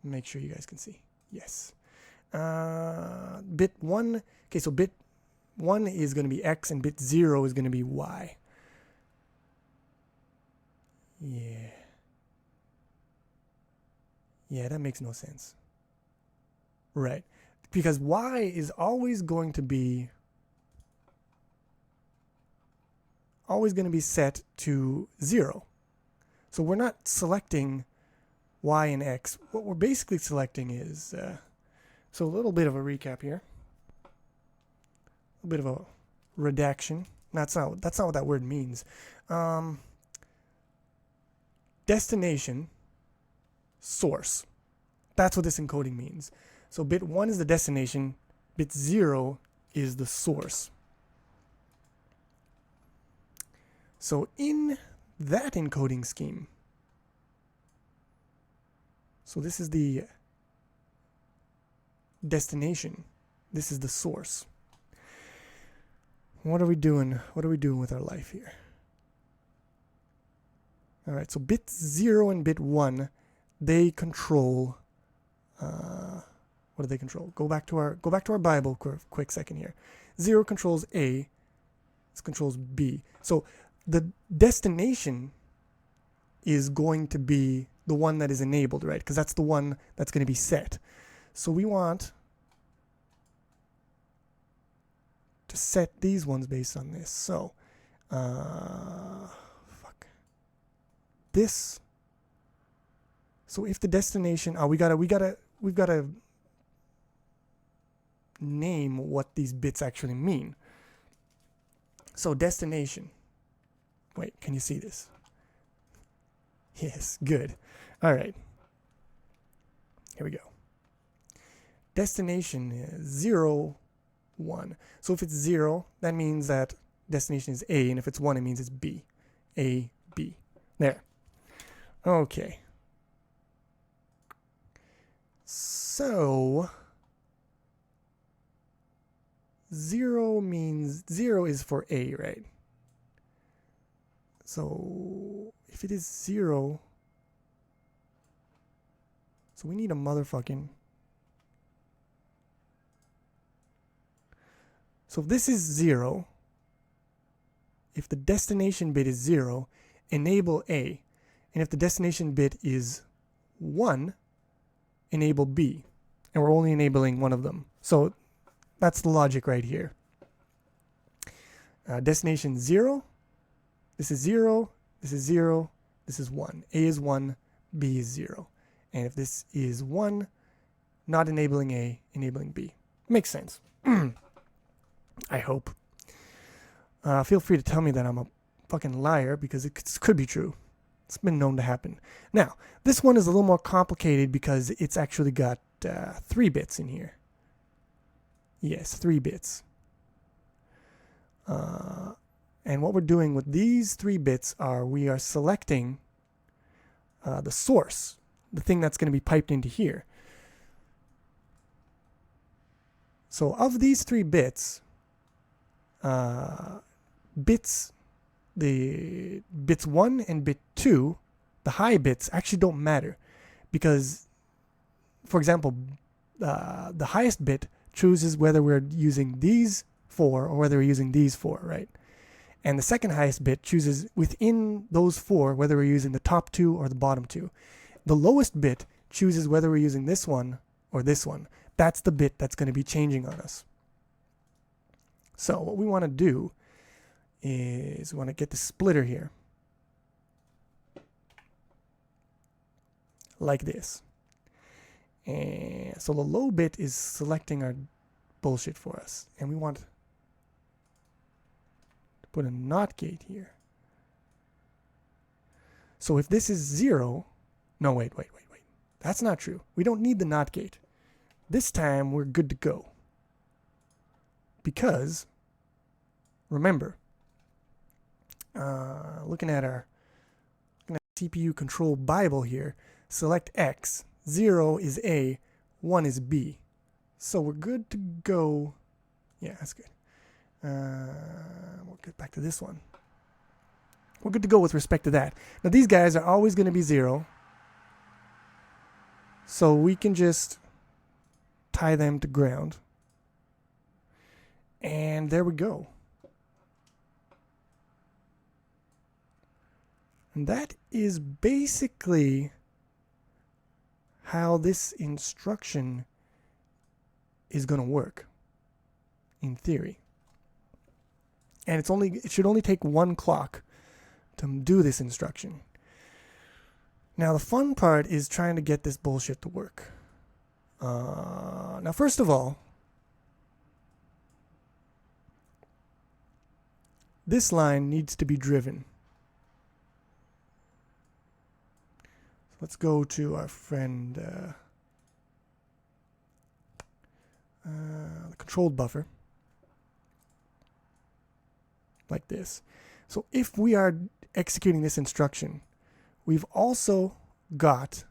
Make sure you guys can see. Yes. Bit 1. Okay, so bit 1 is going to be X and bit 0 is going to be Y. Yeah. Yeah, that makes no sense. Right. Because Y is always going to be set to 0. So we're not selecting Y and X. What we're basically selecting is, so a little bit of a recap here. A bit of a redaction. That's not what that word means. Destination, source. That's what this encoding means. So bit 1 is the destination, bit 0 is the source. So in that encoding scheme, so this is the destination, this is the source. What are we doing? What are we doing with our life here? All right, so bit 0 and bit 1, they control. What do they control? Go back to our Bible quick second here. 0 controls A. This controls B. So the destination is going to be the one that is enabled, right? Because that's the one that's going to be set. So we want to set these ones based on this. So, this. So if the destination, we've got to name what these bits actually mean. So destination. Wait, can you see this? Yes, good. All right. Here we go. Destination is 0, 1. So if it's 0, that means that destination is A, and if it's 1, it means it's B. A, B. There. Okay. So 0 means 0 is for A, right? So if it is 0, so we need a motherfucking. So if this is 0, if the destination bit is 0, enable A. And if the destination bit is 1, enable B. And we're only enabling one of them. So that's the logic right here. Destination 0. This is 0. This is 0. This is 1. A is 1. B is 0. And if this is 1, not enabling A, enabling B. Makes sense. I hope. Feel free to tell me that I'm a fucking liar, because it could be true. It's been known to happen. Now, this one is a little more complicated because it's actually got 3 bits in here. Yes, 3 bits. And what we're doing with these 3 bits are we are selecting the source, the thing that's going to be piped into here. So of these 3 bits, the bits 1 and bit 2, the high bits actually don't matter, because, for example, the highest bit chooses whether we're using these 4 or whether we're using these 4, right? And the second highest bit chooses within those 4 whether we're using the top 2 or the bottom 2. The lowest bit chooses whether we're using this one or this one. That's the bit that's going to be changing on us. So what we want to do is we want to get the splitter here. Like this. And so the low bit is selecting our bullshit for us. And we want to put a NOT gate here. So if this is 0, no, wait. That's not true. We don't need the NOT gate. This time we're good to go. Because, remember, looking at CPU control Bible here, select X, 0 is A, 1 is B. So we're good to go. Yeah, that's good. We'll get back to this one. we're good to go with respect to that. Now these guys are always going to be 0. So we can just tie them to ground. And there we go. And that is basically how this instruction is going to work in theory. And it should only take 1 clock to do this instruction. Now the fun part is trying to get this bullshit to work. Now first of all, this line needs to be driven. Let's go to our friend, the controlled buffer, like this. So if we are executing this instruction, we've also got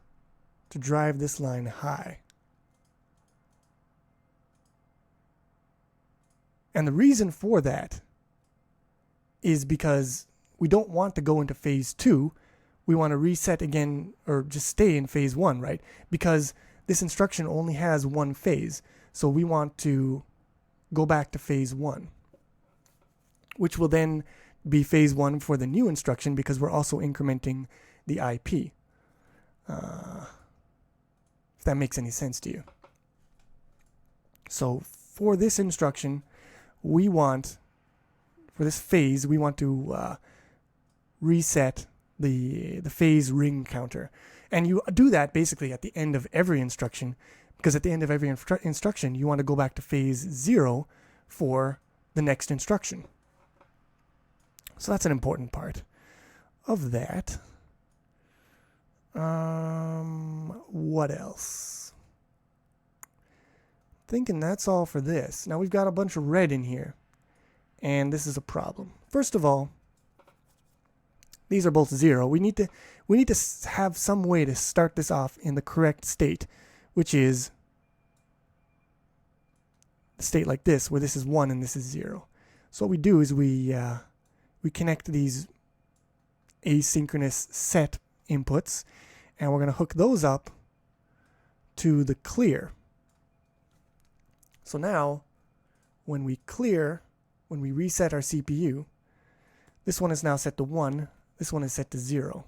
to drive this line high. And the reason for that is because we don't want to go into phase 2. We want to reset again, or just stay in phase 1, right? Because this instruction only has 1 phase. So we want to go back to phase 1, which will then be phase 1 for the new instruction because we're also incrementing the IP. If that makes any sense to you. So for this instruction, for this phase, we want to reset the phase ring counter. And you do that basically at the end of every instruction, because at the end of every instruction, you want to go back to phase 0 for the next instruction. So that's an important part of that. What else? Thinking that's all for this. Now we've got a bunch of red in here, and this is a problem. First of all, these are both 0. We need to have some way to start this off in the correct state, which is a state like this, where this is 1 and this is 0. So what we do is we connect these asynchronous set inputs, and we're going to hook those up to the clear. So now, when we reset our CPU, this one is now set to 1, this one is set to 0.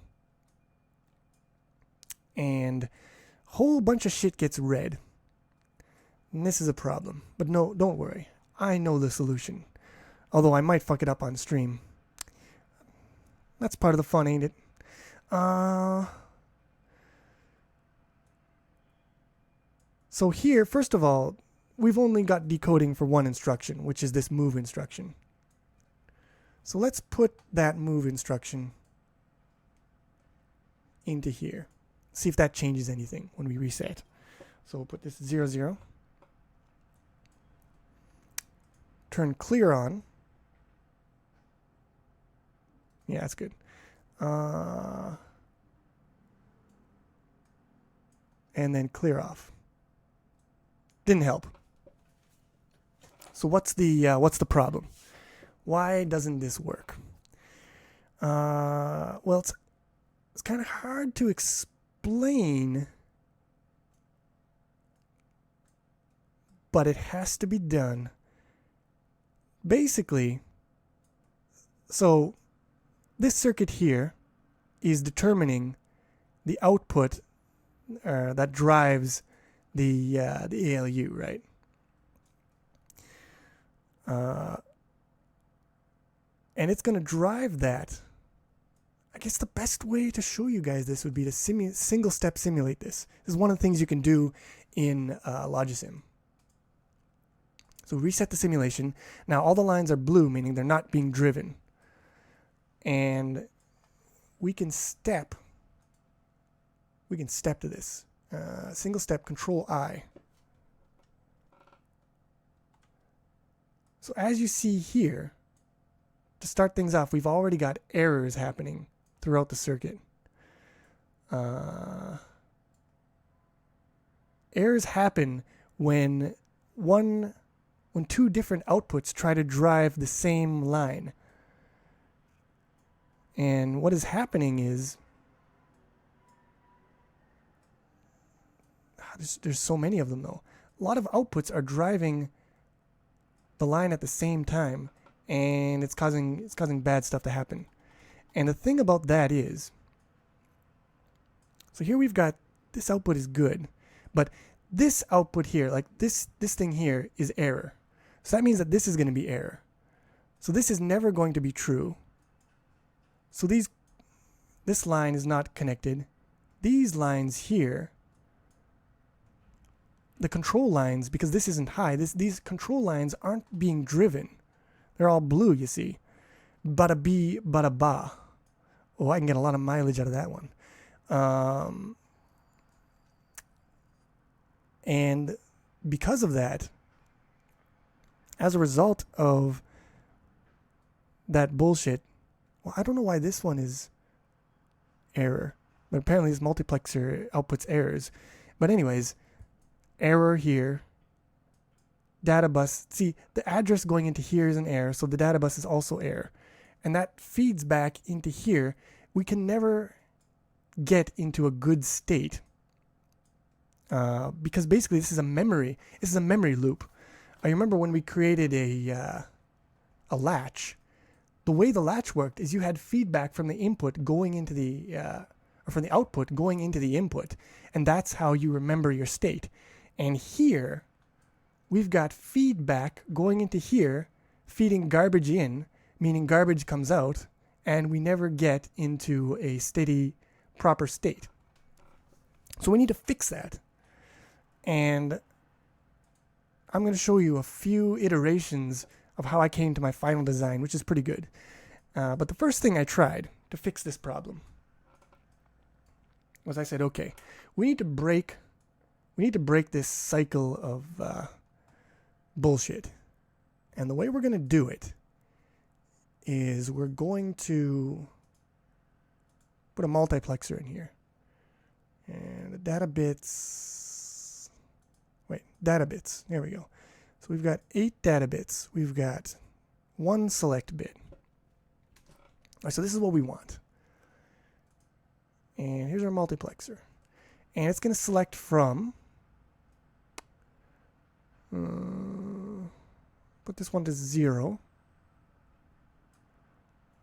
And a whole bunch of shit gets red. And this is a problem. But no, don't worry. I know the solution. Although I might fuck it up on stream. That's part of the fun, ain't it? So here, first of all, we've only got decoding for 1 instruction, which is this move instruction. So let's put that move instruction into here. See if that changes anything when we reset. So we'll put this 0, 0. Turn clear on. Yeah, that's good. And then clear off. Didn't help. So what's the problem? Why doesn't this work? Well, it's kind of hard to explain, but it has to be done. Basically, so this circuit here is determining the output that drives the ALU, right? And it's going to drive that. I guess the best way to show you guys this would be to single-step simulate this. This is one of the things you can do in Logisim. So reset the simulation. Now all the lines are blue, meaning they're not being driven. And we can step to this. Single step, Control I. So as you see here, to start things off, we've already got errors happening throughout the circuit. Errors happen when two different outputs try to drive the same line. And what is happening is, there's so many of them though. A lot of outputs are driving the line at the same time, and it's causing bad stuff to happen. And the thing about that is, so here we've got this output is good, but this output here, like this thing here, is error. So that means that this is going to be error. So this is never going to be true. So this line is not connected. These lines here, the control lines, because this isn't high, these control lines aren't being driven. They're all blue, you see. Bada bee, bada ba. Oh, I can get a lot of mileage out of that one. And because of that, as a result of that bullshit, well, I don't know why this one is error, but apparently this multiplexer outputs errors. But anyways, error here, data bus. See, the address going into here is an error, so the data bus is also error. And that feeds back into here. We can never get into a good state because basically this is a memory. This is a memory loop. I remember when we created a latch. The way the latch worked is you had feedback from the input going into the or from the output going into the input, and that's how you remember your state. And here we've got feedback going into here, feeding garbage in, meaning garbage comes out, and we never get into a steady, proper state. So we need to fix that. And I'm going to show you a few iterations of how I came to my final design, which is pretty good. But the first thing I tried to fix this problem was I said, okay, we need to break this cycle of bullshit. And the way we're going to do it is we're going to put a multiplexer in here. And the data bits, there we go. So we've got 8 data bits. We've got 1 select bit. All right, so this is what we want. And here's our multiplexer. And it's going to select from, put this one to 0,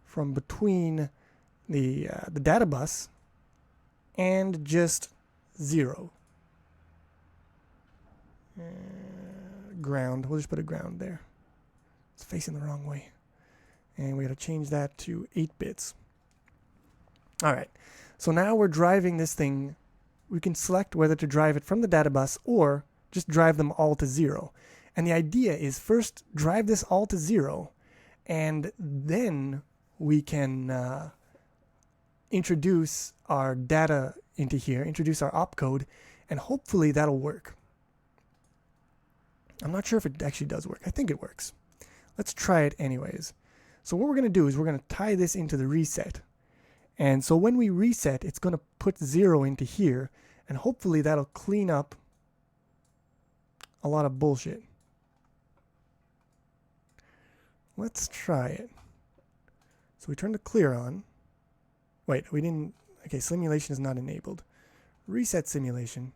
from between the data bus and just 0. Ground. We'll just put a ground there. It's facing the wrong way. And we got to change that to 8 bits. All right. So now we're driving this thing. We can select whether to drive it from the data bus or just drive them all to 0. And the idea is first drive this all to 0, and then we can introduce our data into here, introduce our opcode, and hopefully that'll work. I'm not sure if it actually does work. I think it works. Let's try it anyways. So what we're going to do is we're going to tie this into the reset. And so when we reset, it's going to put 0 into here, and hopefully that'll clean up a lot of bullshit. Let's try it. So we turn the clear on. Wait, we didn't. Okay, simulation is not enabled. Reset simulation.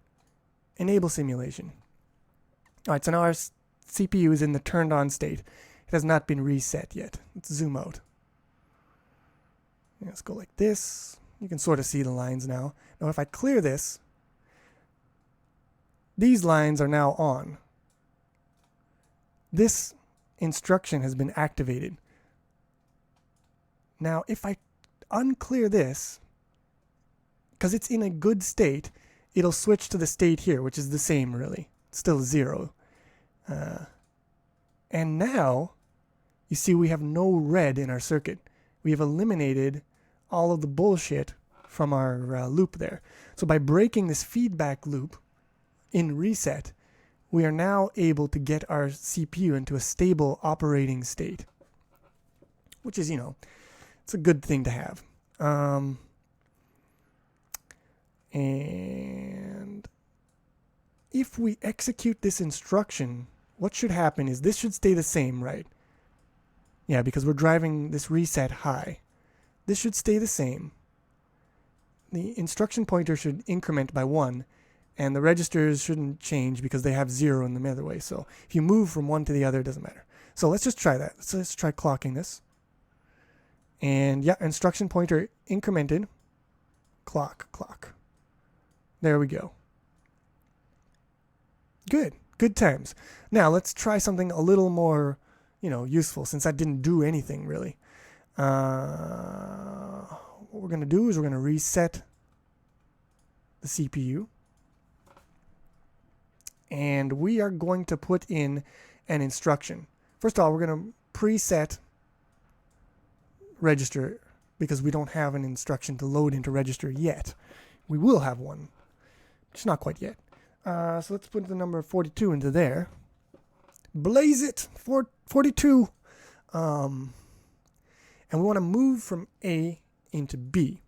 Enable simulation. All right, so now our CPU is in the turned on state. It has not been reset yet. Let's zoom out. Let's go like this. You can sort of see the lines now. Now if I clear this, these lines are now on. This instruction has been activated. Now if I unclear this, because it's in a good state, it'll switch to the state here, which is the same really. It's still 0. And now, you see we have no red in our circuit. We have eliminated all of the bullshit from our loop there. So by breaking this feedback loop in reset, we are now able to get our CPU into a stable operating state, which is, it's a good thing to have. And if we execute this instruction, what should happen is this should stay the same, right? Yeah, because we're driving this reset high. this should stay the same. The instruction pointer should increment by 1, and the registers shouldn't change because they have 0 in the other way. So if you move from one to the other, it doesn't matter. So let's just try that. So let's try clocking this. And yeah, instruction pointer incremented. Clock, clock. There we go. Good. Good times. Now let's try something a little more, useful, since that didn't do anything really. What we're going to do is we're going to reset the CPU. And we are going to put in an instruction. First of all, we're going to preset register because we don't have an instruction to load into register yet. We will have one, just not quite yet. So let's put the number 42 into there. Blaze it, 42. And we want to move from A into B.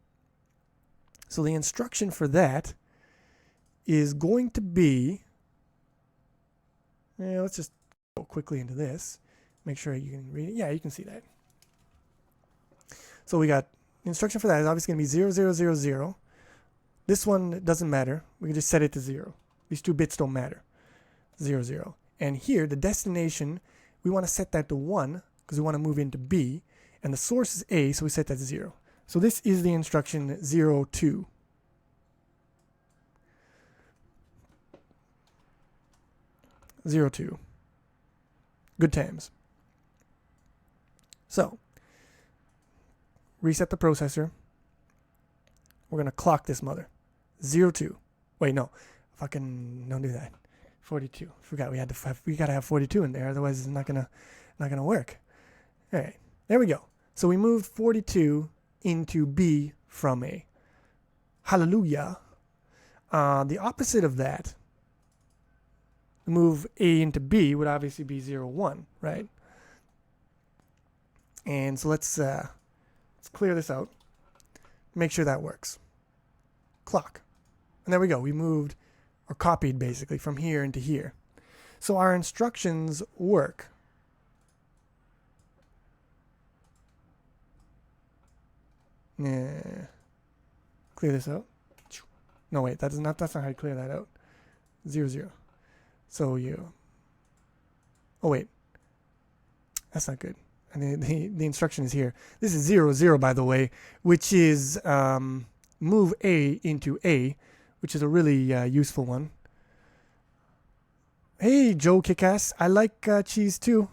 So the instruction for that is going to be, let's just go quickly into this. Make sure you can read it. Yeah, you can see that. So we got instruction for that is obviously going to be 0, 0, 0, 0. This one doesn't matter. We can just set it to 0. These 2 bits don't matter. 0, 0. And here, the destination, we want to set that to 1 because we want to move into B. And the source is A, so we set that to 0. So this is the instruction 0, 2. Zero two. Good times. So, reset the processor. We're going to clock this mother. 0, 2. Wait, no. Fucking don't do that. 42. Forgot we gotta have 42 in there, otherwise it's not gonna work. Alright, there we go. So we moved 42 into B from A. Hallelujah. The opposite of that, move A into B, would obviously be 0, 1, right? And so let's clear this out. Make sure that works. Clock. And there we go. We moved, or copied basically, from here into here. So our instructions work. Yeah. Clear this out. No, wait, that's not how you clear that out. 0, 0. So you. Oh wait, that's not good. And the instruction is here. This is 0, 0, by the way, which is move A into A, which is a really useful one. Hey, Joe Kickass, I like cheese too.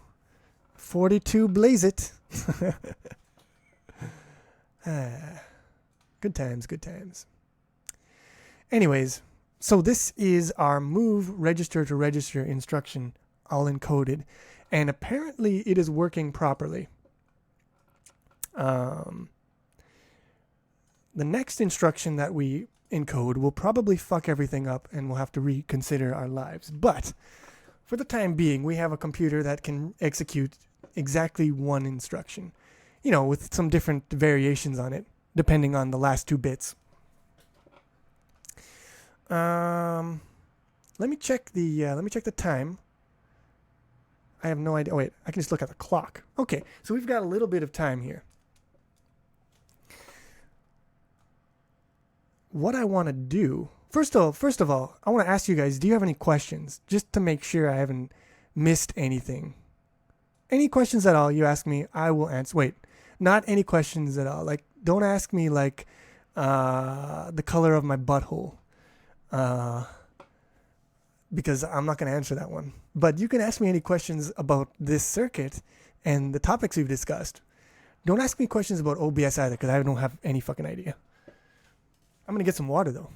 42, blaze it. Good times, good times. Anyways, so this is our move register to register instruction, all encoded, and apparently it is working properly. The next instruction that we encode will probably fuck everything up and we'll have to reconsider our lives. But for the time being, we have a computer that can execute exactly one instruction, with some different variations on it, depending on the last 2 bits. Let me check the time. I have no idea. Oh, wait, I can just look at the clock. Okay, so we've got a little bit of time here. What I want to do, first of all, I want to ask you guys, do you have any questions? Just to make sure I haven't missed anything. Any questions at all, you ask me, I will answer. Wait, not any questions at all. Like, don't ask me, like, the color of my butthole. Because I'm not going to answer that one. But you can ask me any questions about this circuit and the topics we've discussed. Don't ask me questions about OBS either, because I don't have any fucking idea. I'm going to get some water, though.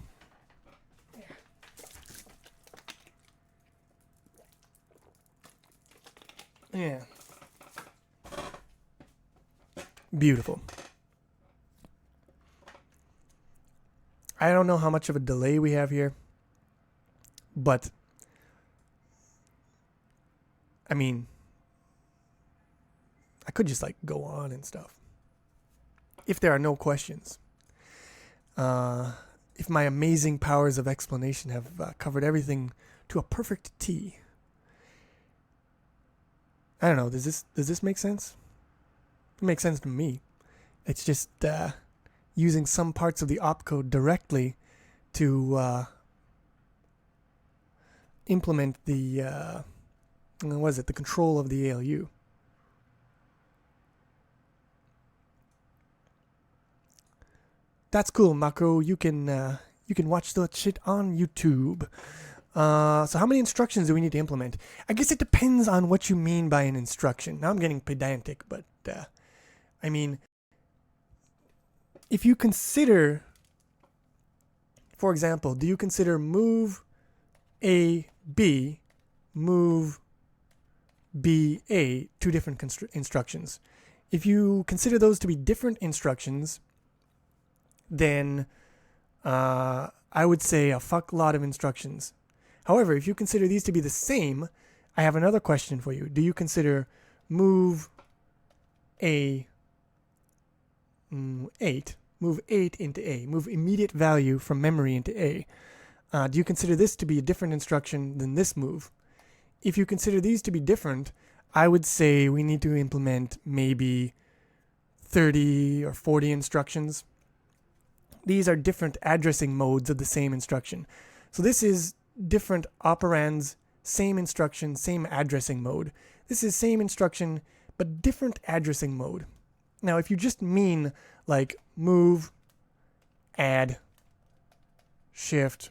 Yeah. Beautiful. I don't know how much of a delay we have here, but I mean, I could just go on and stuff. If there are no questions. If my amazing powers of explanation have covered everything to a perfect T. I don't know, does this make sense? It makes sense to me. It's just using some parts of the opcode directly to implement the the control of the ALU. That's cool, Mako. You can watch that shit on YouTube. So how many instructions do we need to implement? I guess it depends on what you mean by an instruction. Now I'm getting pedantic, but I mean, if you consider, for example, do you consider move A, B, move B, A, two different instructions? If you consider those to be different instructions, then I would say a fuck lot of instructions. However, if you consider these to be the same, I have another question for you. Do you consider move A 8, move 8 into A, move immediate value from memory into A? Do you consider this to be a different instruction than this move? If you consider these to be different, I would say we need to implement maybe 30 or 40 instructions. These are different addressing modes of the same instruction. So this is different operands, same instruction, same addressing mode. This is same instruction, but different addressing mode. Now, if you just mean like move, add, shift,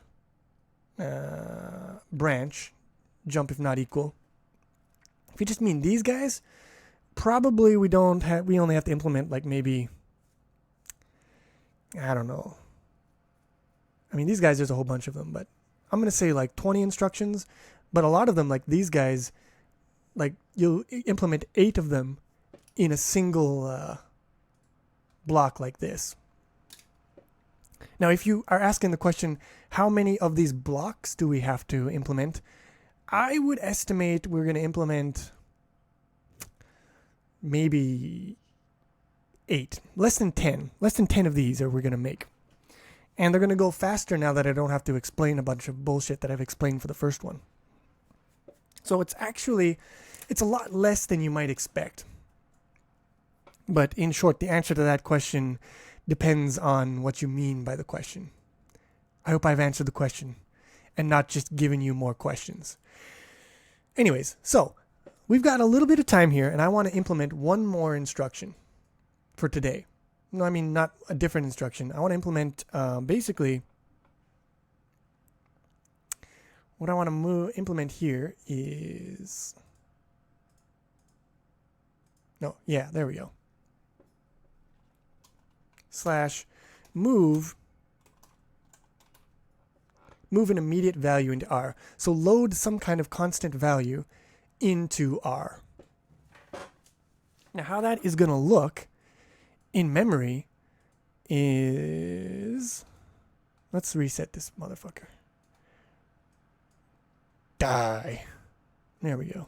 branch, jump if not equal. If you just mean these guys, probably we only have to implement like maybe, I don't know. I mean, these guys, there's a whole bunch of them, but I'm going to say like 20 instructions. But a lot of them, like these guys, like you'll implement 8 of them in a single block like this. Now, if you are asking the question, how many of these blocks do we have to implement? I would estimate we're going to implement maybe 8, less than 10 of these are we're going to make. And they're going to go faster now that I don't have to explain a bunch of bullshit that I've explained for the first one. So it's a lot less than you might expect. But in short, the answer to that question depends on what you mean by the question. I hope I've answered the question and not just given you more questions. Anyways, so we've got a little bit of time here, and I want to implement one more instruction for today. No, I mean, not a different instruction. I want to implement, basically, what I want to implement here is, there we go. / move an immediate value into R. So load some kind of constant value into R. Now, how that is going to look in memory is, let's reset this motherfucker. Die. There we go.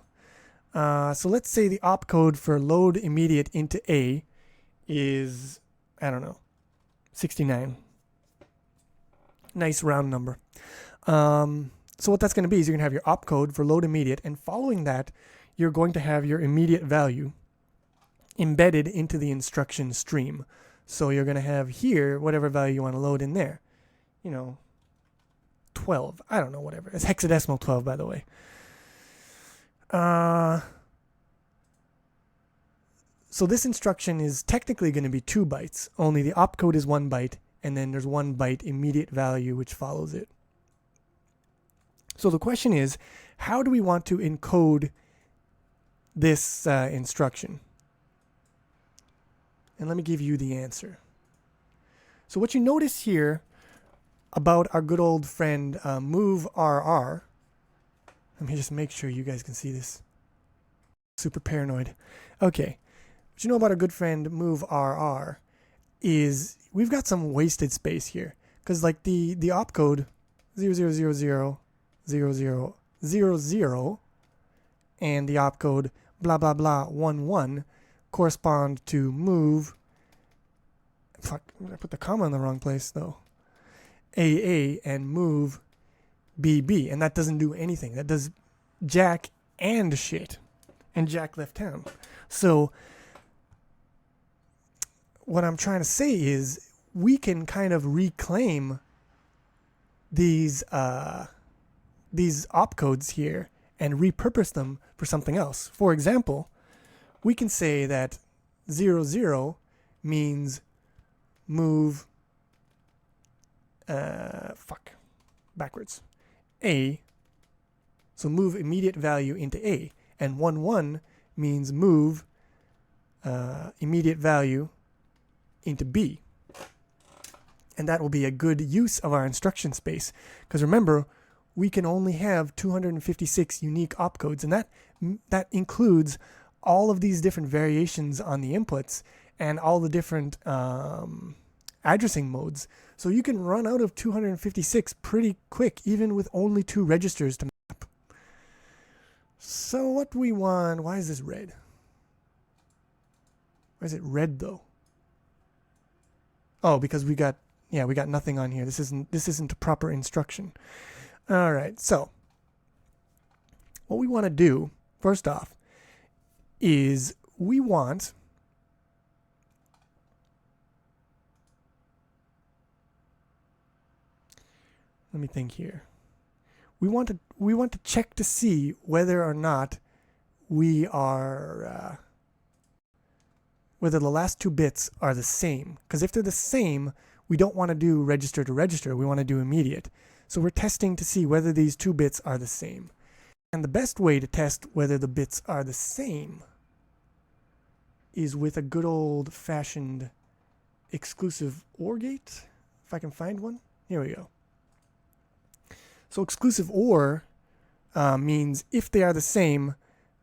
So let's say the opcode for load immediate into A is, I don't know, 69. Nice round number. So what that's going to be is you're going to have your opcode for load immediate, and following that, you're going to have your immediate value embedded into the instruction stream. So you're going to have here whatever value you want to load in there. 12. I don't know, whatever. It's hexadecimal 12, by the way. So this instruction is technically going to be 2 bytes, only the opcode is 1 byte, and then there's 1 byte immediate value which follows it. So the question is, how do we want to encode this instruction? And let me give you the answer. So what you notice here about our good old friend move RR, let me just make sure you guys can see this. Super paranoid. Okay. What you know about our good friend move RR is we've got some wasted space here. Because like the opcode 00000000 and the opcode blah blah blah 11 correspond to move, fuck, I put the comma in the wrong place though, AA and move BB, and that doesn't do anything. That does jack and shit, and jack left town. So what I'm trying to say is we can kind of reclaim these opcodes here and repurpose them for something else. For example, we can say that 0, 0 means move backwards A, so move immediate value into A, and 1, 1 means move immediate value into B. And that will be a good use of our instruction space, because remember, we can only have 256 unique opcodes, and that includes all of these different variations on the inputs and all the different addressing modes. So you can run out of 256 pretty quick, even with only 2 registers to map. So what do we want? Why is this red? Why is it red though? Oh, because we got nothing on here. This isn't a proper instruction. All right, so what we want to do first off is we want let me think here. We want to check to see whether or not we are whether the last 2 bits are the same. Because if they're the same, we don't want to do register to register. We want to do immediate. So we're testing to see whether these 2 bits are the same. And the best way to test whether the bits are the same is with a good old-fashioned exclusive OR gate, if I can find one. Here we go. So exclusive OR means if they are the same,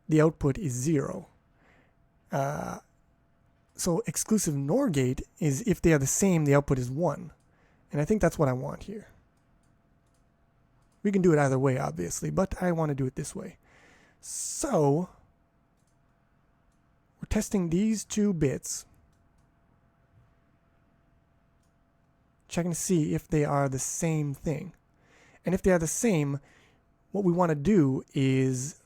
the output is 0. So exclusive NOR gate is if they are the same, the output is 1. And I think that's what I want here. We can do it either way, obviously, but I want to do it this way. So we're testing these 2 bits, checking to see if they are the same thing. And if they are the same, what we want to do is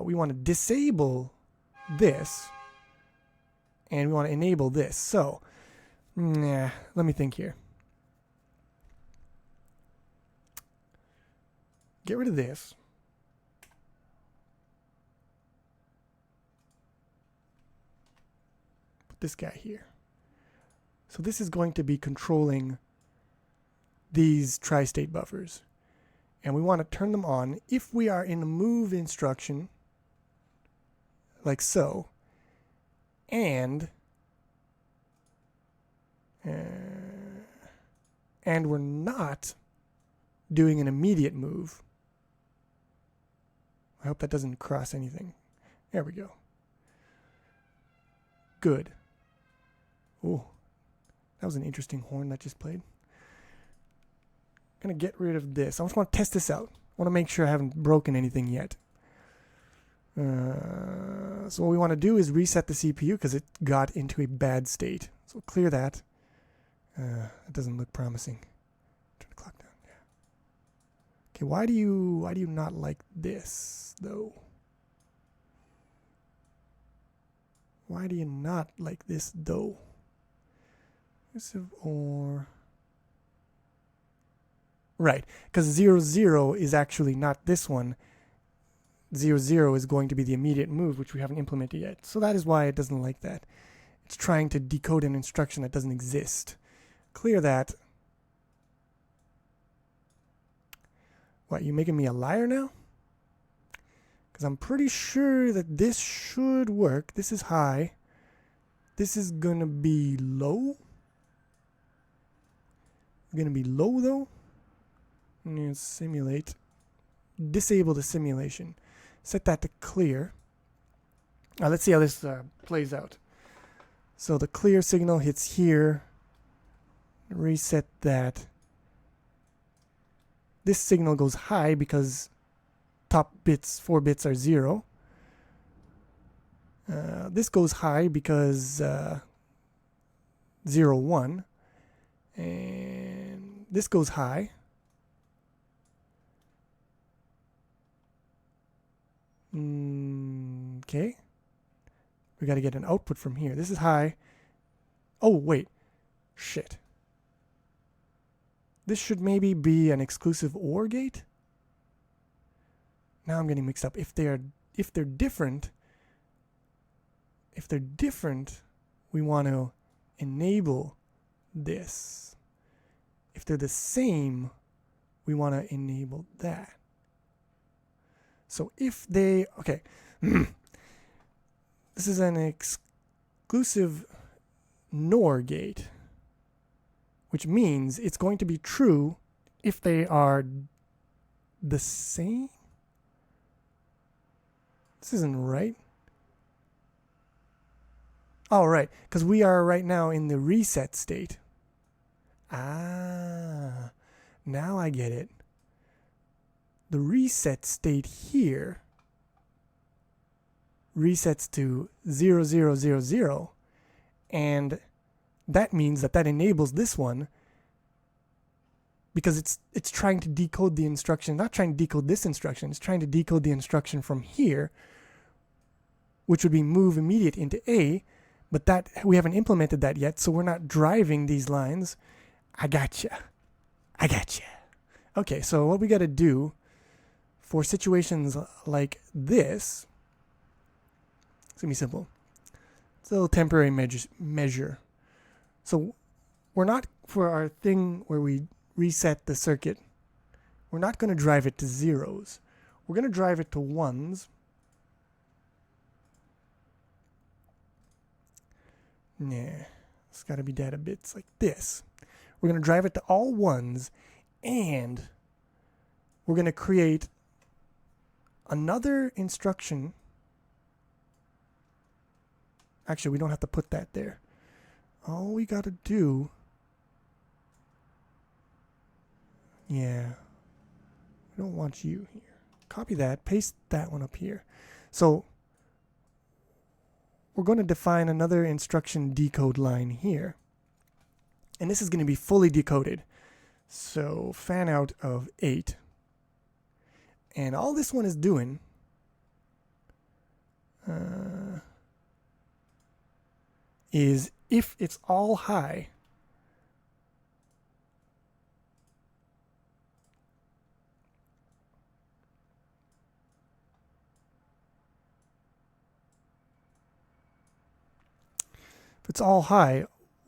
we want to disable this, and we want to enable this. So, let me think here. Get rid of this. Put this guy here. So this is going to be controlling these tri-state buffers. And we want to turn them on if we are in the move instruction, like so, and we're not doing an immediate move. I hope that doesn't cross anything. There we go. Good. Oh, that was an interesting horn that just played. I'm going to get rid of this. I just want to test this out. I want to make sure I haven't broken anything yet. So what we want to do is reset the CPU because it got into a bad state. So clear that. It doesn't look promising. Turn the clock down. Yeah. Okay, why do you not like this though? Why do you not like this though? Or right, because 0, 0 is actually not this one. 0, 0 is going to be the immediate move, which we haven't implemented yet. So that is why it doesn't like that. It's trying to decode an instruction that doesn't exist. Clear that. What, you making me a liar now? Because I'm pretty sure that this should work. This is high. This is going to be low. Going to be low though. I'm going to simulate. Disable the simulation. Set that to clear. Let's see how this plays out. So the clear signal hits here. Reset that. This signal goes high because top bits, 4 bits are 0. This goes high because 0, 1. And this goes high. Okay. We got to get an output from here. This is high. Oh, wait. Shit. This should maybe be an exclusive OR gate? Now I'm getting mixed up. If they're different, we want to enable this. If they're the same, we want to enable that. So if they, okay, this is an exclusive NOR gate, which means it's going to be true if they are the same. This isn't right. Oh, right, because we are right now in the reset state. Ah, now I get it. The reset state here resets to 0, 0, 0, 0, and that means that enables this one because it's trying to decode the instruction, not trying to decode this instruction, it's trying to decode the instruction from here, which would be move immediate into A, but that we haven't implemented that yet, so we're not driving these lines. I gotcha. Okay, so what we got to do for situations like this, it's going to be simple. It's a little temporary measure. So we're not, for our thing where we reset the circuit, we're not going to drive it to zeros. We're going to drive it to ones. Nah, it's got to be data bits like this. We're going to drive it to all ones, and we're going to create another instruction. Actually, we don't have to put that there. All we got to do, yeah, we don't want you here. Copy that, paste that one up here. So we're going to define another instruction decode line here. And this is going to be fully decoded. So fan out of 8. And all this one is doing is if it's all high,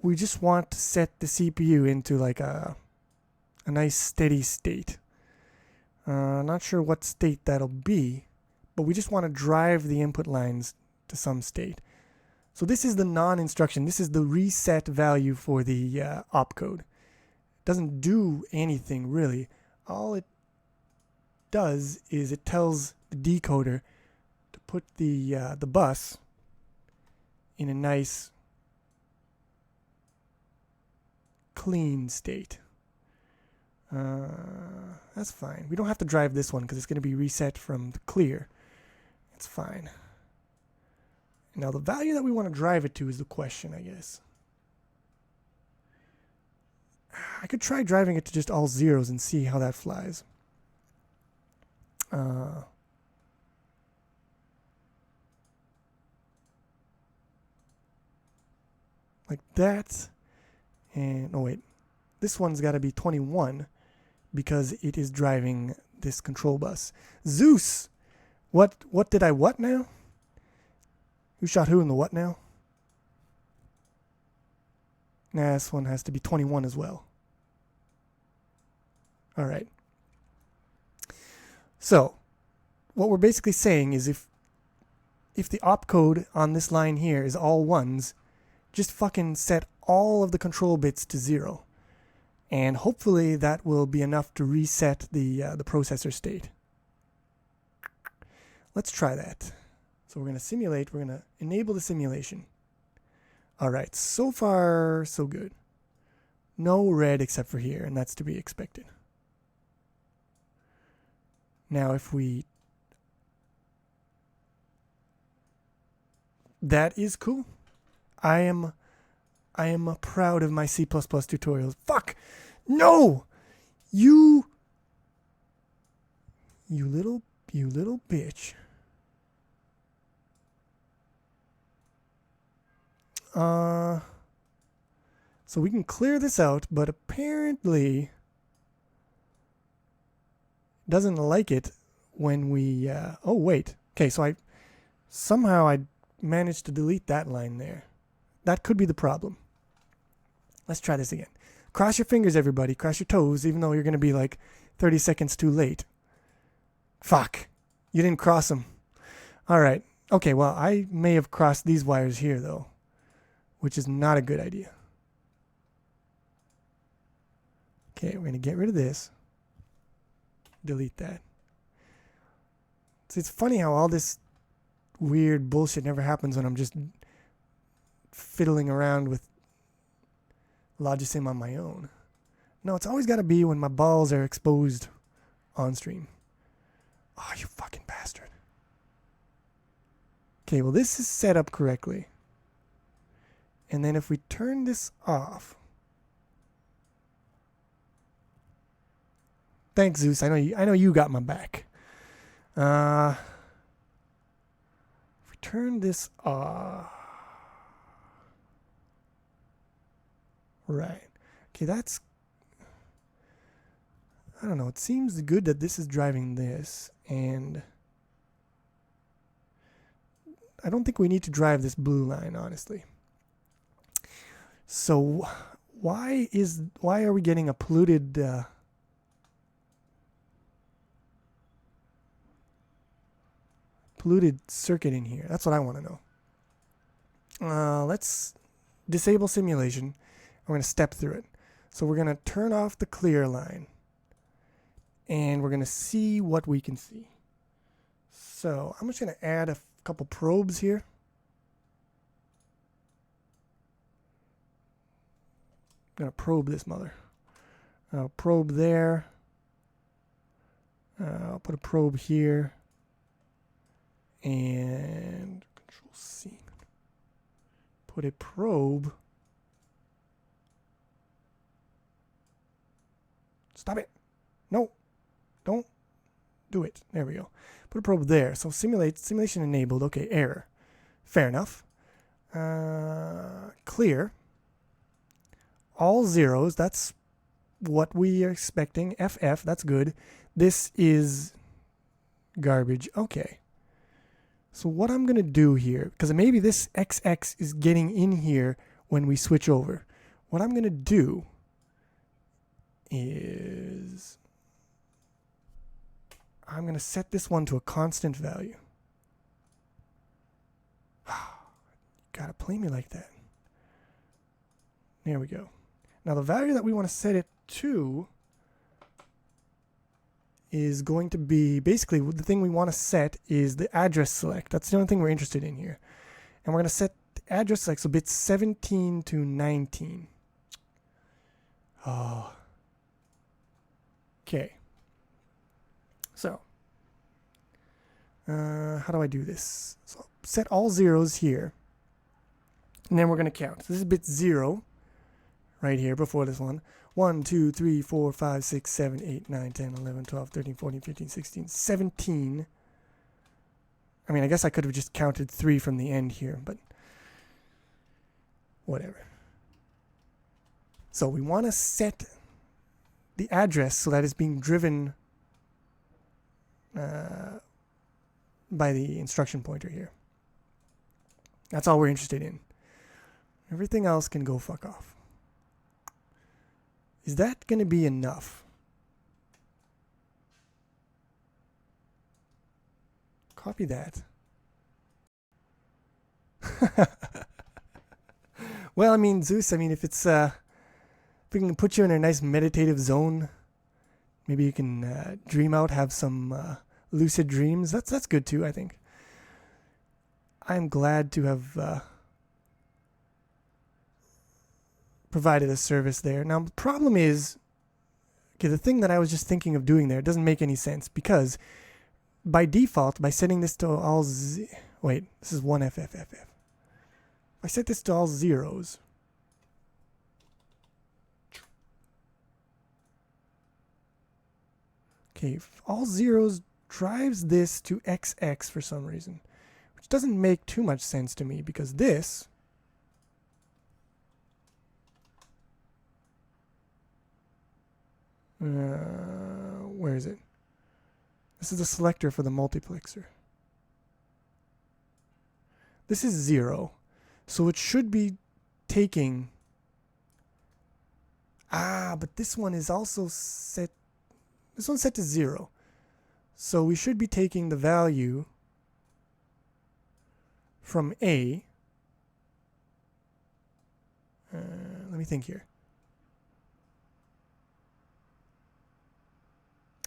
we just want to set the CPU into like a nice steady state. Not sure what state that'll be, but we just want to drive the input lines to some state. So this is the non-instruction. This is the reset value for the opcode. It doesn't do anything really. All it does is it tells the decoder to put the bus in a nice clean state. That's fine. We don't have to drive this one because it's going to be reset from the clear. It's fine. Now the value that we want to drive it to is the question, I guess. I could try driving it to just all zeros and see how that flies. Like that. And, oh wait, this one's got to be 21 because it is driving this control bus. Zeus! What did I what now? Who shot who in the what now? Nah, this one has to be 21 as well. All right. So, what we're basically saying is if the opcode on this line here is all ones, just fucking set all of the control bits to 0. And hopefully that will be enough to reset the processor state. Let's try that. So we're going to simulate. We're going to enable the simulation. All right. So far, so good. No red except for here, and that's to be expected. Now if we... That is cool. I am proud of my C++ tutorials. Fuck! No! You little bitch. So we can clear this out, but apparently doesn't like it when we, oh wait. Okay, so somehow I managed to delete that line there. That could be the problem. Let's try this again. Cross your fingers, everybody. Cross your toes, even though you're going to be like 30 seconds too late. Fuck. You didn't cross them. All right. Okay, well, I may have crossed these wires here, though, which is not a good idea. Okay, we're going to get rid of this. Delete that. So it's funny how all this weird bullshit never happens when I'm just fiddling around with Logisim on my own. No, it's always got to be when my balls are exposed on stream. Oh, you fucking bastard. Okay, well, this is set up correctly. And then if we turn this off. Thanks, Zeus. I know you got my back. If we turn this off. Right. Okay, that's... I don't know. It seems good that this is driving this, and I don't think we need to drive this blue line, honestly. So why are we getting a polluted circuit in here? That's what I want to know. Let's disable simulation. We're going to step through it. So we're going to turn off the clear line. And we're going to see what we can see. So I'm just going to add a couple probes here. I'm going to probe this mother. I'll probe there. I'll put a probe here. And Control C. Put a probe. Stop it. No. Don't do it. There we go. Put a probe there. So simulation enabled. Okay, error. Fair enough. Clear. All zeros. That's what we are expecting. FF. That's good. This is garbage. Okay. So what I'm going to do here, because maybe this XX is getting in here when we switch over. What I'm going to do is I'm going to set this one to a constant value. You gotta play me like that. There we go. Now the value that we want to set it to is going to be, basically the thing we want to set is the address select. That's the only thing we're interested in here. And we're going to set the address select, so bits 17 to 19. Oh. Okay. So, how do I do this? So set all zeros here. And then we're going to count. So this is bit 0 right here before this one. 1, 2, 3, 4, 5, 6, 7, 8, 9, 10, 11, 12, 13, 14, 15, 16, 17. I mean, I guess I could have just counted 3 from the end here, but whatever. So we want to set the address so that it's being driven by the instruction pointer here. That's all we're interested in. Everything else can go fuck off. Is that going to be enough? Copy that. Well, I mean, Zeus, I mean, if it's, if we can put you in a nice meditative zone, maybe you can dream out, have some lucid dreams. That's good too, I think. I'm glad to have provided a service there. Now, the problem is, okay, the thing that I was just thinking of doing there doesn't make any sense, because by default, by setting this to all wait, this is 1FFFF. I set this to all zeros. Okay, all zeros drives this to XX for some reason, which doesn't make too much sense to me, because this Where is it? This is the selector for the multiplexer. This is 0. So it should be taking... but this one is also set... This one's set to 0. So we should be taking the value from A. Let me think here.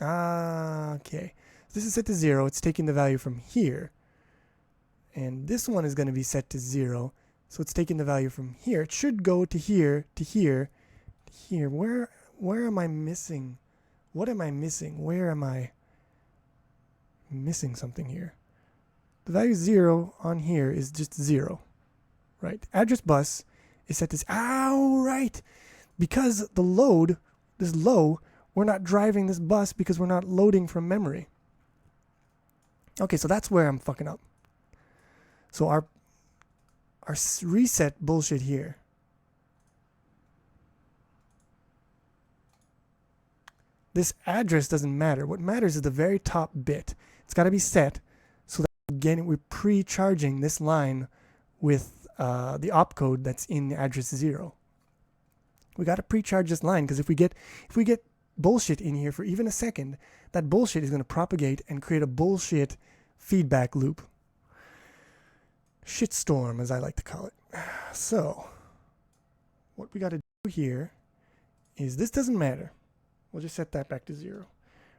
Okay. This is set to 0. It's taking the value from here. And this one is going to be set to 0. So it's taking the value from here. It should go to here, to here, to here. Where am I missing? What am I missing? Where am I missing something here? The value 0 on here is just 0. Right? Address bus is set to... right! Because the load is low, we're not driving this bus because we're not loading from memory. Okay, so that's where I'm fucking up. So our reset bullshit here. This address doesn't matter. What matters is the very top bit. It's got to be set so that again we're pre-charging this line with the opcode that's in address 0. We got to pre-charge this line because if we get bullshit in here for even a second, that bullshit is going to propagate and create a bullshit feedback loop. Shitstorm, as I like to call it. So, what we got to do here is this doesn't matter. We'll just set that back to 0.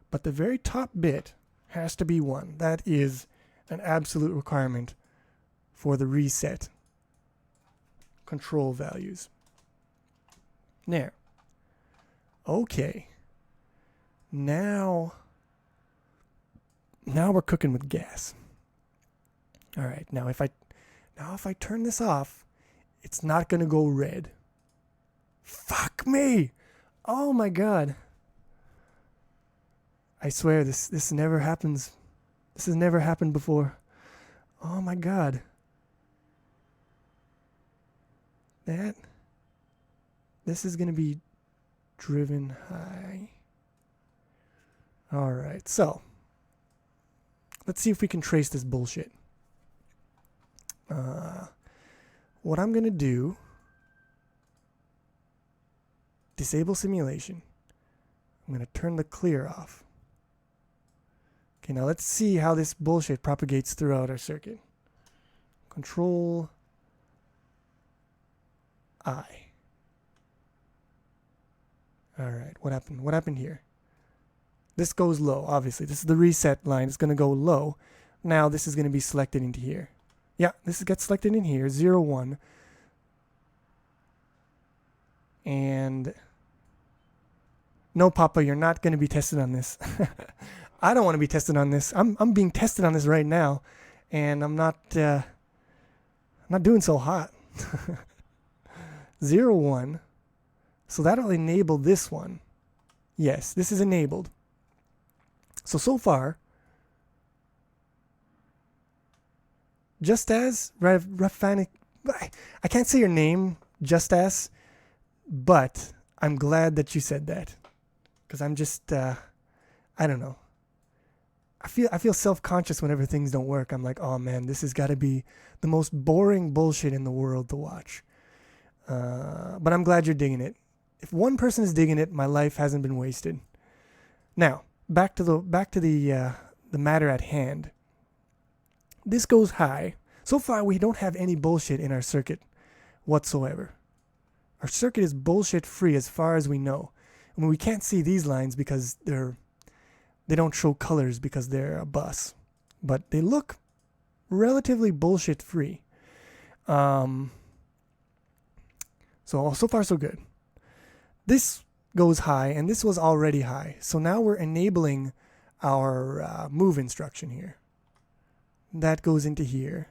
But the very top bit has to be 1. That is an absolute requirement for the reset control values. There. Okay. Now we're cooking with gas. All right. Now if I turn this off, it's not going to go red. Fuck me. Oh my god. I swear this never happens. This has never happened before. Oh my god. This is going to be driven high. All right. So, let's see if we can trace this bullshit. What I'm going to do, disable simulation. I'm going to turn the clear off. Okay, now let's see how this bullshit propagates throughout our circuit. Control I. All right, what happened? What happened here? This goes low, obviously. This is the reset line. It's going to go low. Now this is going to be selected into here. Yeah, this gets selected in here, 0, 1. And no, Papa, you're not going to be tested on this. I don't want to be tested on this. I'm being tested on this right now, and I'm not doing so hot. 0, 1. So that'll enable this one. Yes, this is enabled. So far, just as Rafanic, I can't say your name, just as, but I'm glad that you said that, because I'm just, I don't know. I feel self-conscious whenever things don't work. I'm like, oh man, this has got to be the most boring bullshit in the world to watch. But I'm glad you're digging it. If one person is digging it, my life hasn't been wasted. Now, back to the matter at hand. This goes high. So far, we don't have any bullshit in our circuit whatsoever. Our circuit is bullshit free as far as we know. I mean, we can't see these lines because they don't show colors because they're a bus, but they look relatively bullshit free. So far so good. This goes high, and this was already high. So now we're enabling our move instruction here. That goes into here.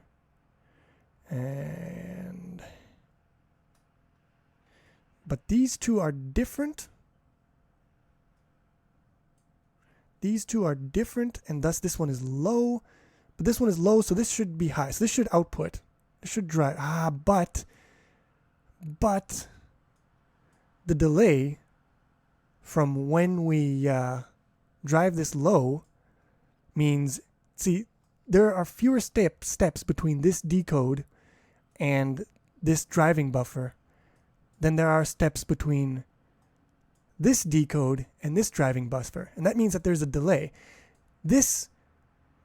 But these two are different. These two are different, and thus this one is low. But this one is low, so this should be high. So this should output. This should drive. But the delay from when we drive this low means, see, there are fewer steps between this decode and this driving buffer than there are steps between this decode and this driving buffer. And that means that there's a delay. This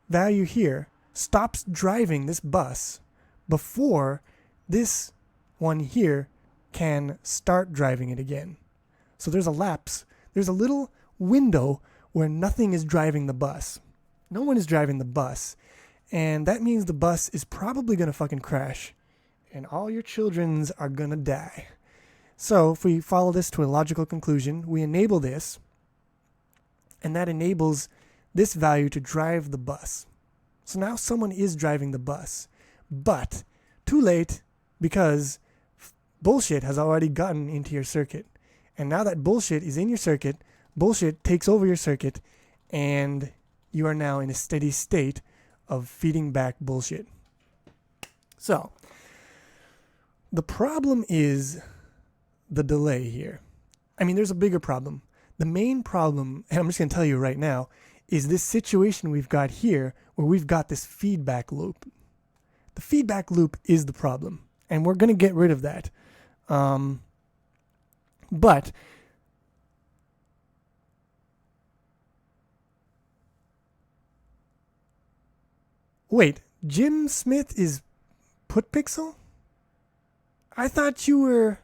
value here stops driving this bus before this one here can start driving it again. So there's a lapse. There's a little window where nothing is driving the bus. No one is driving the bus. And that means the bus is probably going to fucking crash. And all your childrens are going to die. So if we follow this to a logical conclusion, we enable this. And that enables this value to drive the bus. So now someone is driving the bus. But too late, because bullshit has already gotten into your circuit. And now that bullshit is in your circuit, bullshit takes over your circuit, and you are now in a steady state of feeding back bullshit. So, the problem is the delay here. I mean, there's a bigger problem. The main problem, and I'm just going to tell you right now, is this situation we've got here where we've got this feedback loop. The feedback loop is the problem, and we're going to get rid of that. But wait, Jim Smith is PutPixel? I thought you were...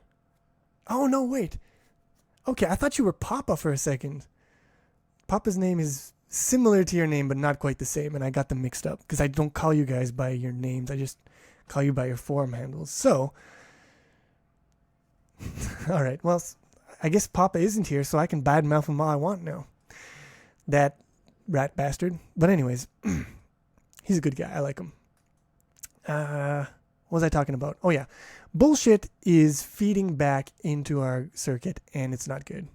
Oh, no, wait. Okay, I thought you were Papa for a second. Papa's name is similar to your name, but not quite the same, and I got them mixed up, because I don't call you guys by your names. I just call you by your forum handles. So, all right, well, I guess Papa isn't here, so I can badmouth him all I want now. That rat bastard. But anyways, he's a good guy. I like him. What was I talking about? Oh, yeah. Bullshit is feeding back into our circuit, and it's not good.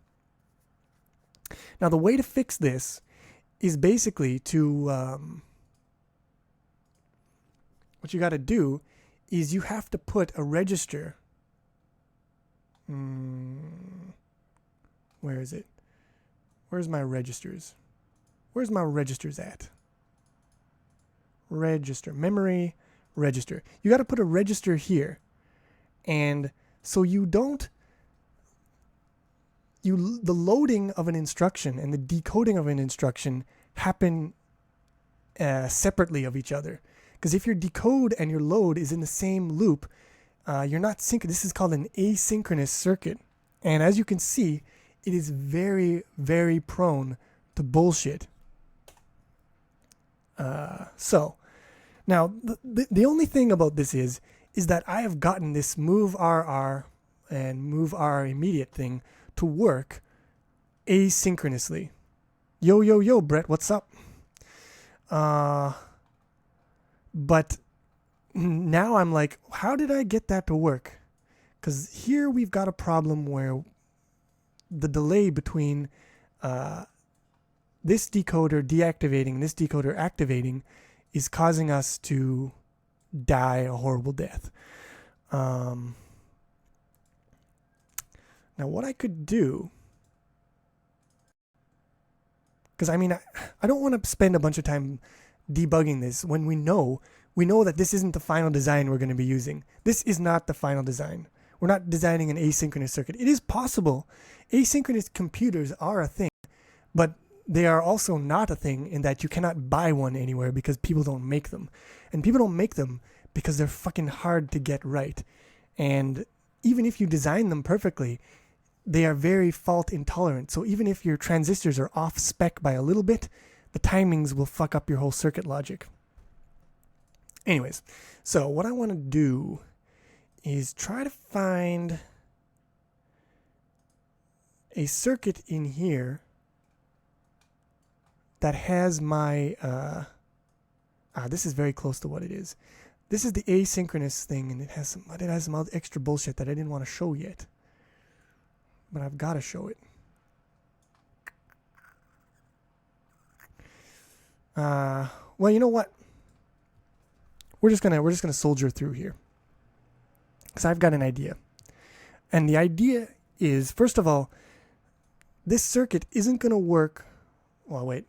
Now, the way to fix this is basically to... what you got to do is you have to put a register... Where is it? Where's my registers? Where's my registers at? Register. Memory register. You got to put a register here. And so you don't... the loading of an instruction and the decoding of an instruction happen separately of each other. Because if your decode and your load is in the same loop, you're not this is called an asynchronous circuit. And as you can see, it is very, very prone to bullshit. So, now, the only thing about this is that I have gotten this move RR and move R immediate thing to work asynchronously. Yo, Brett, what's up? But now I'm like, how did I get that to work? Because here we've got a problem where the delay between this decoder deactivating and this decoder activating is causing us to die a horrible death. Now what I could do, because I mean, I don't want to spend a bunch of time debugging this when we know that this isn't the final design we're going to be using. This is not the final design. We're not designing an asynchronous circuit. It is possible. Asynchronous computers are a thing, but they are also not a thing in that you cannot buy one anywhere because people don't make them. And people don't make them because they're fucking hard to get right. And even if you design them perfectly, they are very fault intolerant. So even if your transistors are off spec by a little bit, the timings will fuck up your whole circuit logic. Anyways, so what I want to do is try to find a circuit in here that has my... this is very close to what it is. This is the asynchronous thing, and it has some other extra bullshit that I didn't want to show yet. But I've got to show it. Well, you know what? We're just gonna soldier through here, because I've got an idea, and the idea is, first of all, this circuit isn't going to work. Well, wait.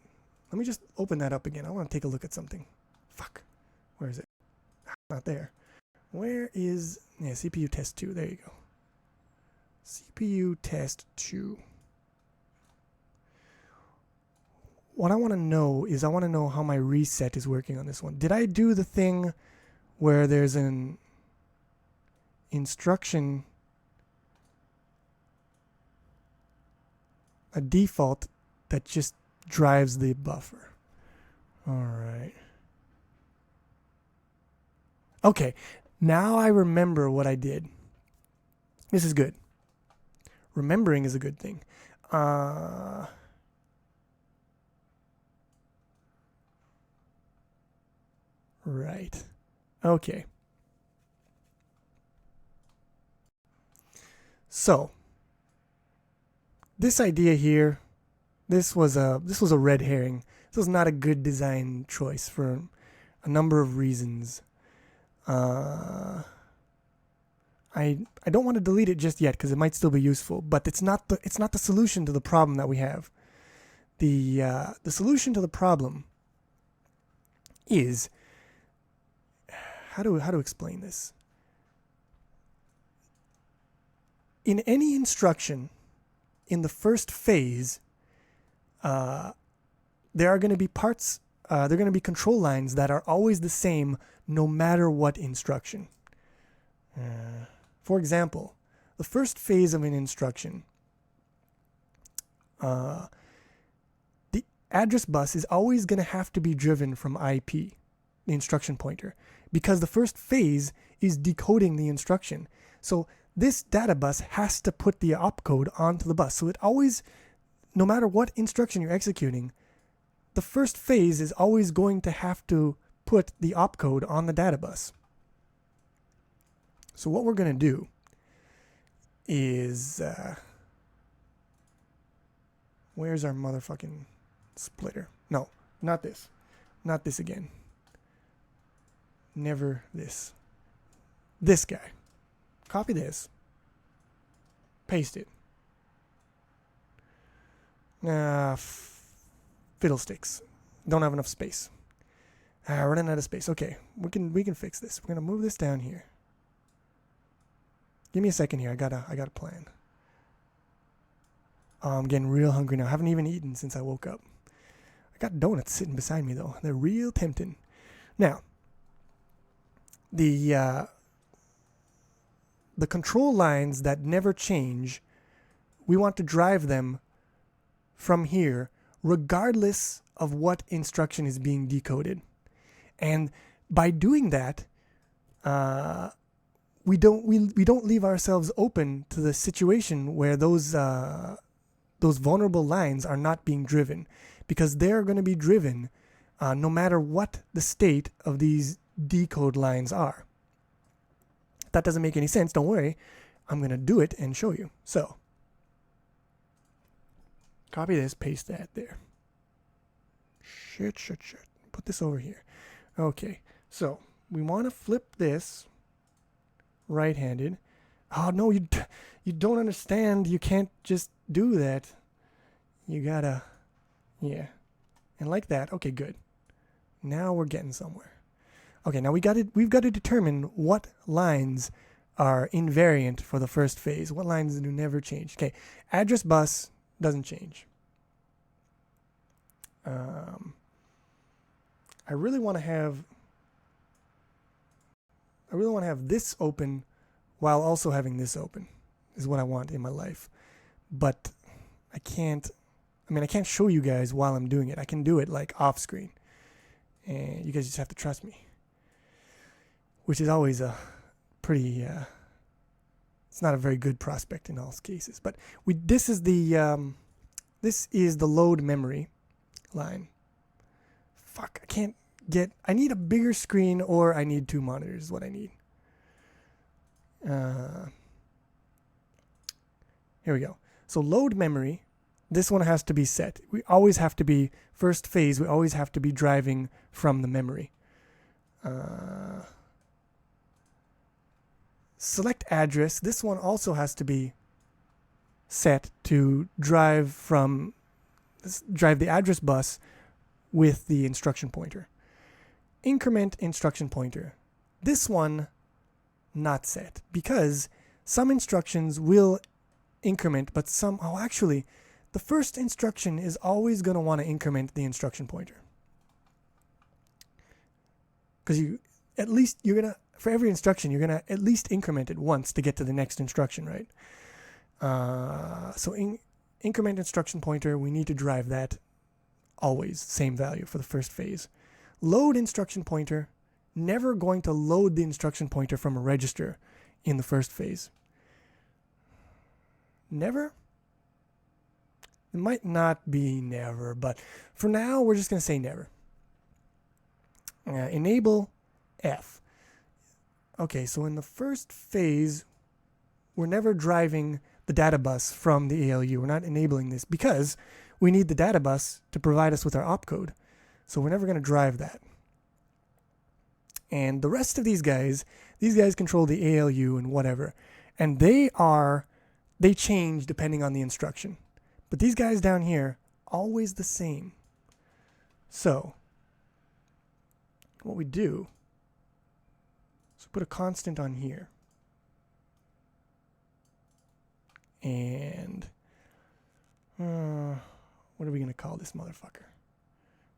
Let me just open that up again. I want to take a look at something. Fuck. Where is it? Not there. Where is... Yeah, CPU test 2. There you go. CPU test 2. What I want to know is I want to know how my reset is working on this one. Did I do the thing where there's an instruction, a default that just drives the buffer? All right. Okay, now I remember what I did. This is good. Remembering is a good thing. Right. Okay. So, this idea here, this was a red herring. This was not a good design choice for a number of reasons. I don't want to delete it just yet because it might still be useful, but it's not the solution to the problem that we have. The solution to the problem is how to explain this. In any instruction, in the first phase, there are going to be parts. There are going to be control lines that are always the same, no matter what instruction. For example, the first phase of an instruction, the address bus is always going to have to be driven from IP, the instruction pointer, because the first phase is decoding the instruction. So this data bus has to put the opcode onto the bus. So it always, no matter what instruction you're executing, the first phase is always going to have to put the opcode on the data bus. So what we're going to do is, where's our motherfucking splitter? No, not this. Not this again. Never this. This guy. Copy this. Paste it. Fiddlesticks. Don't have enough space. Running out of space. Okay, we can fix this. We're gonna move this down here. Give me a second here. I got a plan. I'm getting real hungry now. I haven't even eaten since I woke up. I got donuts sitting beside me though. They're real tempting. Now, the control lines that never change, we want to drive them from here regardless of what instruction is being decoded. And by doing that, we don't leave ourselves open to the situation where those vulnerable lines are not being driven, because they're going to be driven no matter what the state of these decode lines are. If that doesn't make any sense, don't worry. I'm going to do it and show you. So, copy this, paste that there. Shit. Put this over here. Okay, so we want to flip this right-handed. Oh, no, you don't understand. You can't just do that. You gotta, yeah. And like that. Okay, good. Now we're getting somewhere. Okay, now we've got to determine what lines are invariant for the first phase. What lines do never change? Okay, address bus doesn't change. I really want to have this open while also having this open is what I want in my life. But I can't show you guys while I'm doing it. I can do it like off screen. And you guys just have to trust me. Which is always a pretty it's not a very good prospect in all cases. But this is the load memory line. Fuck, I need a bigger screen, or I need 2 monitors is what I need. Here we go. So load memory, this one has to be set. We always have to be, first phase, we always have to be driving from the memory. Select address, this one also has to be set to drive the address bus with the instruction pointer. Increment instruction pointer. This one not set because some instructions will increment, but some, actually, the first instruction is always going to want to increment the instruction pointer. Because for every instruction, you're going to at least increment it once to get to the next instruction, right? So increment instruction pointer, we need to drive that always, same value for the first phase. Load instruction pointer, never going to load the instruction pointer from a register in the first phase. Never? It might not be never, but for now, we're just going to say never. Enable F. Okay, so in the first phase, we're never driving the data bus from the ALU. We're not enabling this because we need the data bus to provide us with our opcode. So we're never going to drive that. And the rest of these guys control the ALU and whatever. And they change depending on the instruction. But these guys down here, always the same. So what we do is put a constant on here. And what are we going to call this motherfucker?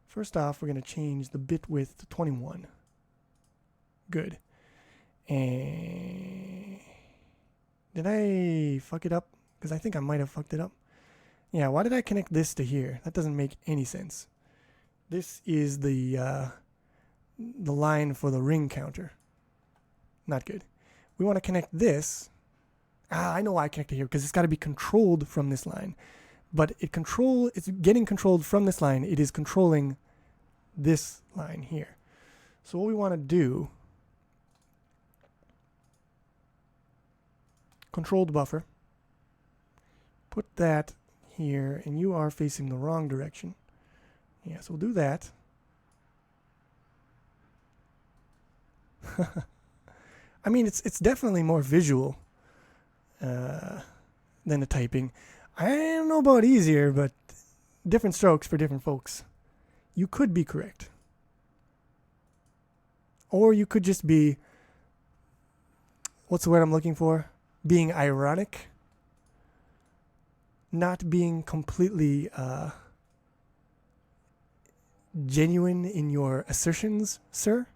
First off, we're going to change the bit width to 21. Good. And did I fuck it up? Because I think I might have fucked it up. Yeah, why did I connect this to here? That doesn't make any sense. This is the line for the ring counter. Not good. We want to connect this. I know why I connected here, because it's got to be controlled from this line. But it's getting controlled from this line. It is controlling this line here. So what we want to do, control the buffer, put that here, and you are facing the wrong direction. Yeah, so we'll do that. I mean, it's definitely more visual than the typing. I don't know about easier, but different strokes for different folks. You could be correct. Or you could just be, what's the word I'm looking for? Being ironic. Not being completely genuine in your assertions, sir.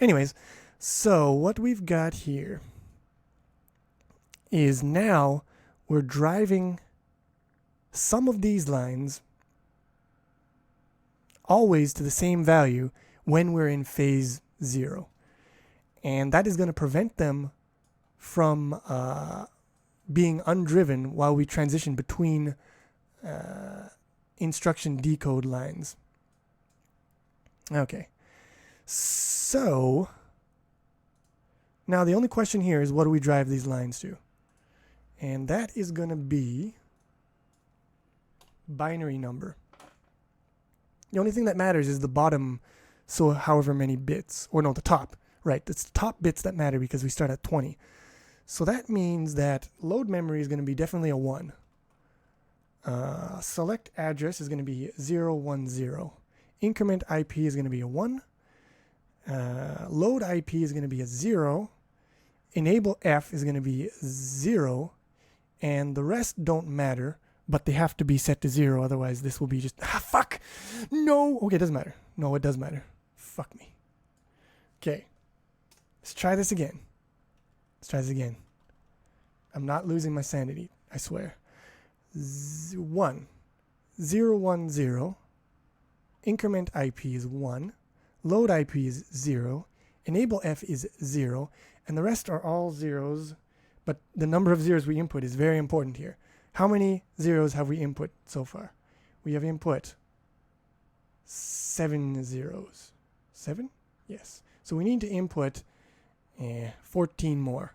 Anyways, so what we've got here is now we're driving some of these lines always to the same value when we're in phase 0. And that is going to prevent them from being undriven while we transition between instruction decode lines. Okay. So now the only question here is, what do we drive these lines to? And that is going to be binary number. The only thing that matters is the bottom, so however many bits, or no, the top, right? It's the top bits that matter because we start at 20. So that means that load memory is going to be definitely a 1. Select address is going to be 010. Increment IP is going to be a 1. Load IP is going to be a 0. Enable F is going to be 0. And the rest don't matter, but they have to be set to 0. Otherwise, this will be just, fuck. No. Okay, it doesn't matter. No, it does matter. Fuck me. Okay. Let's try this again. I'm not losing my sanity, I swear. 1. 010. Increment IP is 1. Load IP is 0. Enable F is 0. And the rest are all zeros. But the number of zeros we input is very important here. How many zeros have we input so far? We have input 7 zeros. 7? Yes. So we need to input 14 more.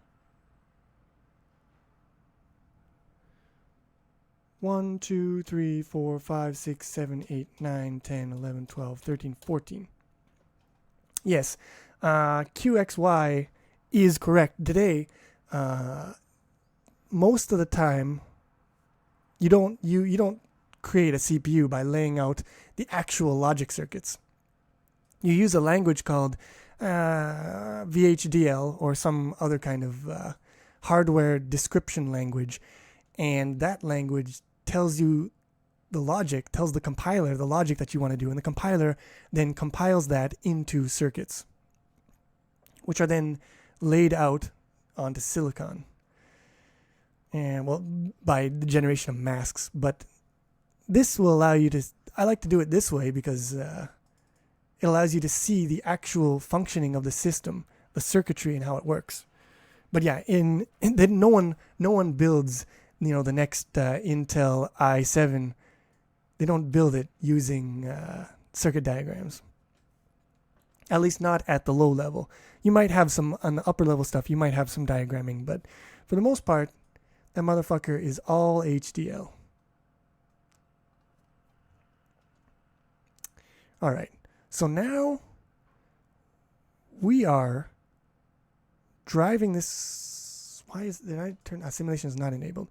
1, 2, 3, 4, 5, 6, 7, 8, 9, 10, 11, 12, 13, 14. Yes, QXY is correct. Today, most of the time, you don't create a CPU by laying out the actual logic circuits. You use a language called VHDL or some other kind of hardware description language, and that language tells you the logic, tells the compiler the logic that you want to do, and the compiler then compiles that into circuits, which are then laid out onto silicon, and well, by the generation of masks. But this will allow you to, I like to do it this way because it allows you to see the actual functioning of the system, the circuitry, and how it works. But yeah, then no one builds, the next Intel i7. They don't build it using circuit diagrams. At least not at the low level. You might have some on the upper level stuff. You might have some diagramming, but for the most part, that motherfucker is all HDL. All right. So now we are driving this. Why is did I turn simulation is not enabled?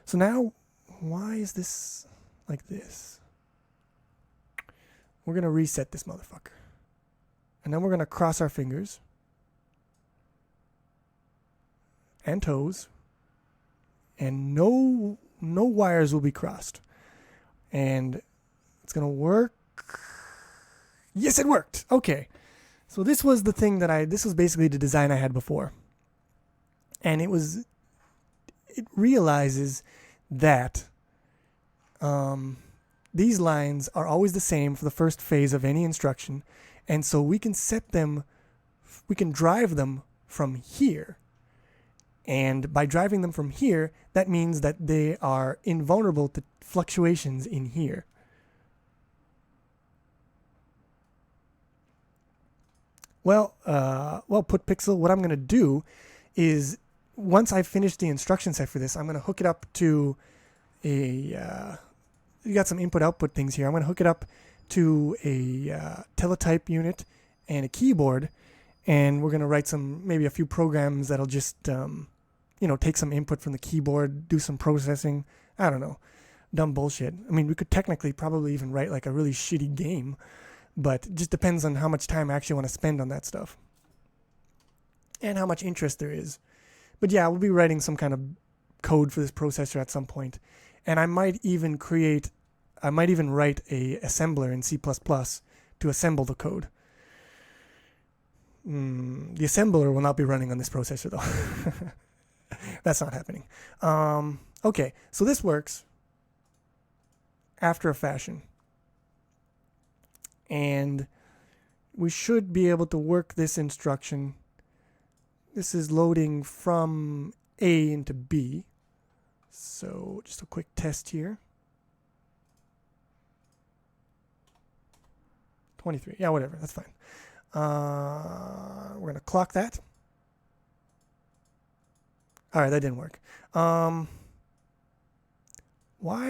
So now why is this like this? We're gonna reset this motherfucker, and then we're gonna cross our fingers and toes, and no wires will be crossed, and it's gonna work. Yes, it worked. Okay. So this was the thing this was basically the design I had before. And it realizes that these lines are always the same for the first phase of any instruction. And so we can drive them from here. And by driving them from here, that means that they are invulnerable to fluctuations in here. Well, put pixel. What I'm going to do is, once I finish the instruction set for this, I'm going to hook it up to you got some input-output things here. I'm going to hook it up to a teletype unit and a keyboard, and we're going to write maybe a few programs that'll just, take some input from the keyboard, do some processing. I don't know. Dumb bullshit. I mean, we could technically probably even write like a really shitty game, but it just depends on how much time I actually want to spend on that stuff and how much interest there is. But yeah, we'll be writing some kind of code for this processor at some point. And I might even write a assembler in C++ to assemble the code. The assembler will not be running on this processor though. That's not happening. Okay, so this works after a fashion. And we should be able to work this instruction. This is loading from A into B. So just a quick test here. 23. Yeah, whatever. That's fine. We're going to clock that. All right, that didn't work. Why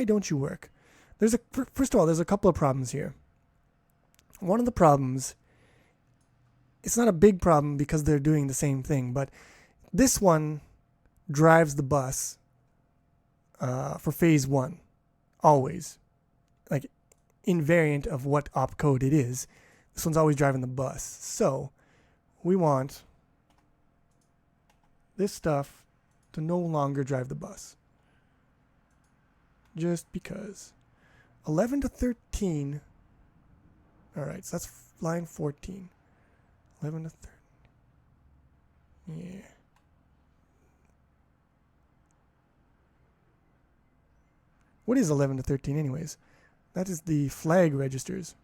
don't you work? First of all, there's a couple of problems here. One of the problems, it's not a big problem because they're doing the same thing, but this one drives the bus for phase 1, always. Like, invariant of what opcode it is. This one's always driving the bus. So, we want this stuff to no longer drive the bus. Just because. 11 to 13... Alright, so that's line 14. 11 to 13. Yeah. What is 11 to 13 anyways? That is the flag registers.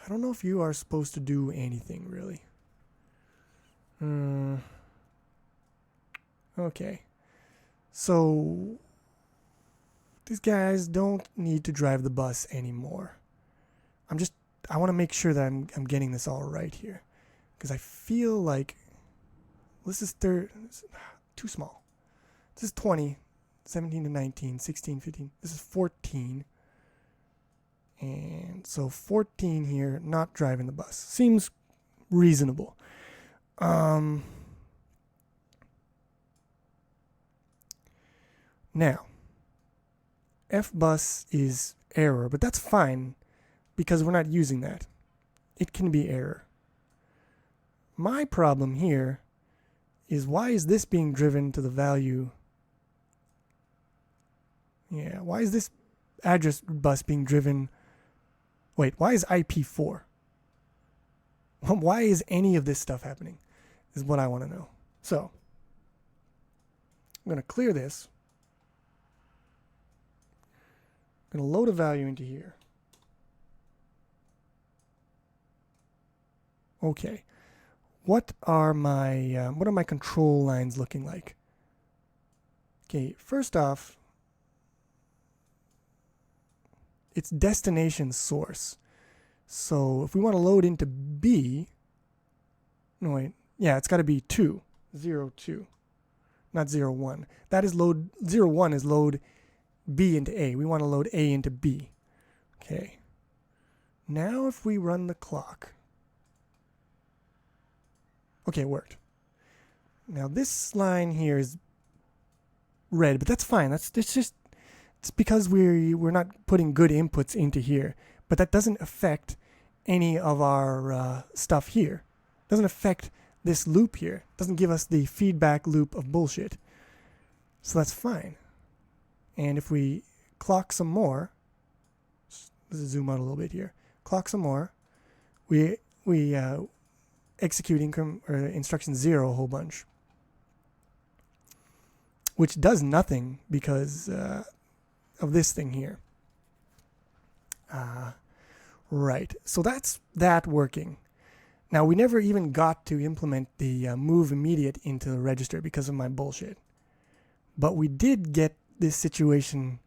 I don't know if you are supposed to do anything, really. Okay. So, these guys don't need to drive the bus anymore. I want to make sure that I'm getting this all right here, because I feel like this is too small. This is 20, 17 to 19, 16, 15. This is 14. And so 14 here, not driving the bus. Seems reasonable. Now, fbus is error, but that's fine because we're not using that. It can be error. My problem here is, why is this being driven to the value? Yeah, why is this address bus being driven? Wait, why is IP4? Why is any of this stuff happening? Is what I want to know. So, I'm going to clear this. I'm going to load a value into here. Okay. What are my control lines looking like? Okay, first off, it's destination source. So if we want to load into B, no wait, yeah, it's got to be 2, 0, 2, not 0, 1. That is load, 0, 1 is load B into A. We want to load A into B. Okay. Now if we run the clock. Okay, it worked. Now this line here is red, but that's fine. It's because we're not putting good inputs into here. But that doesn't affect any of our stuff here. It doesn't affect this loop here. It doesn't give us the feedback loop of bullshit. So that's fine. And if we clock some more, let's zoom out a little bit here. Clock some more. We execute instruction 0 a whole bunch, which does nothing because of this thing here. Right, so that's that working. Now we never even got to implement the move immediate into the register because of my bullshit. But we did get this situation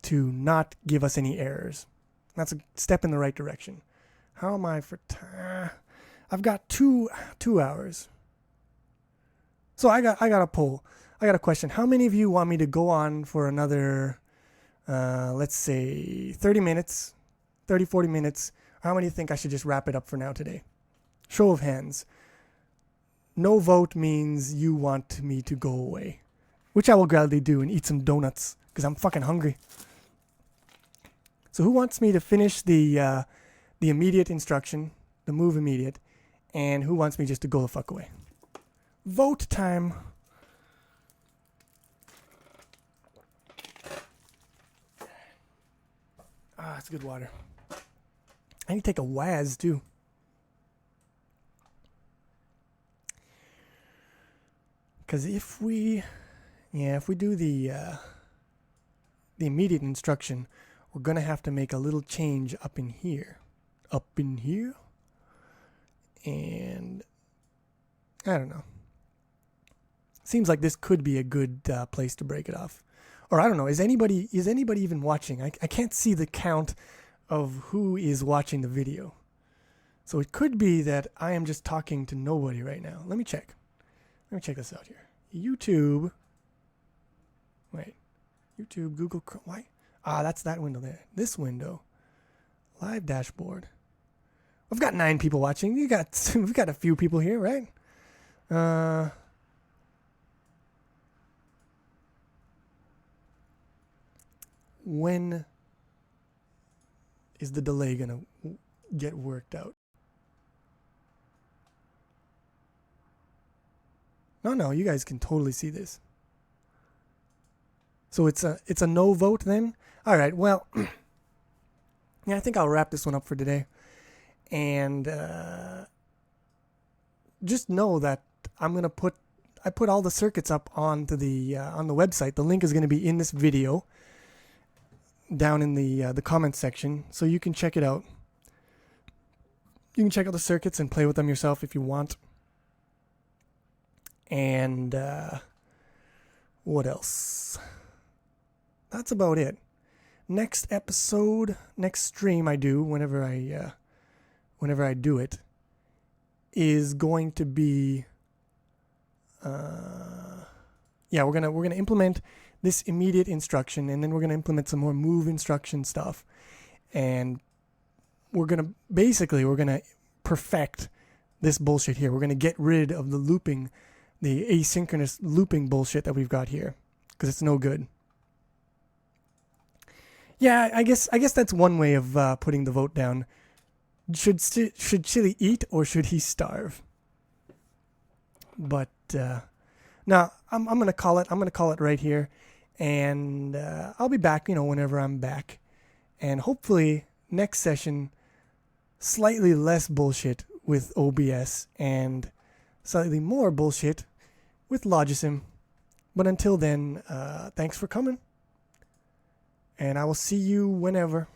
to not give us any errors. That's a step in the right direction. How am I for time? I've got two hours. So I got a poll. I got a question. How many of you want me to go on for another, let's say 30 minutes, 30, 40 minutes? How many think I should just wrap it up for now today? Show of hands. No vote means you want me to go away, which I will gladly do and eat some donuts because I'm fucking hungry. So who wants me to finish the immediate instruction, the move immediate, and who wants me just to go the fuck away? Vote time. Ah, it's good water. I need to take a Waz too. Because if we do the immediate instruction, we're going to have to make a little change up in here. Up in here? And I don't know. Seems like this could be a good place to break it off. Or I don't know, is anybody even watching? I can't see the count of who is watching the video. So it could be that I am just talking to nobody right now. Let me check. Let me check this out here. YouTube. Wait. YouTube, Google Chrome. Why? Ah, that's that window there. This window. Live dashboard. We've got 9 people watching. We've got a few people here, right? When is the delay gonna get worked out? No, you guys can totally see this. So it's a no vote then? All right, well, yeah, I think I'll wrap this one up for today. And just know that I put all the circuits up onto the on the website. The link is going to be in this video down in the comments section, so you can check it out. You can check out the circuits and play with them yourself if you want. And what else? That's about it. Next episode, next stream I do whenever I do it is going to be we're gonna implement this immediate instruction, and then we're gonna implement some more move instruction stuff, and we're gonna perfect this bullshit here. We're gonna get rid of the looping, the asynchronous looping bullshit that we've got here, because it's no good. Yeah, I guess that's one way of putting the vote down. Should Chili eat or should he starve? But no, I'm gonna call it. I'm gonna call it right here, and I'll be back. Whenever I'm back, and hopefully next session, slightly less bullshit with OBS and slightly more bullshit with Logisim. But until then, thanks for coming, and I will see you whenever.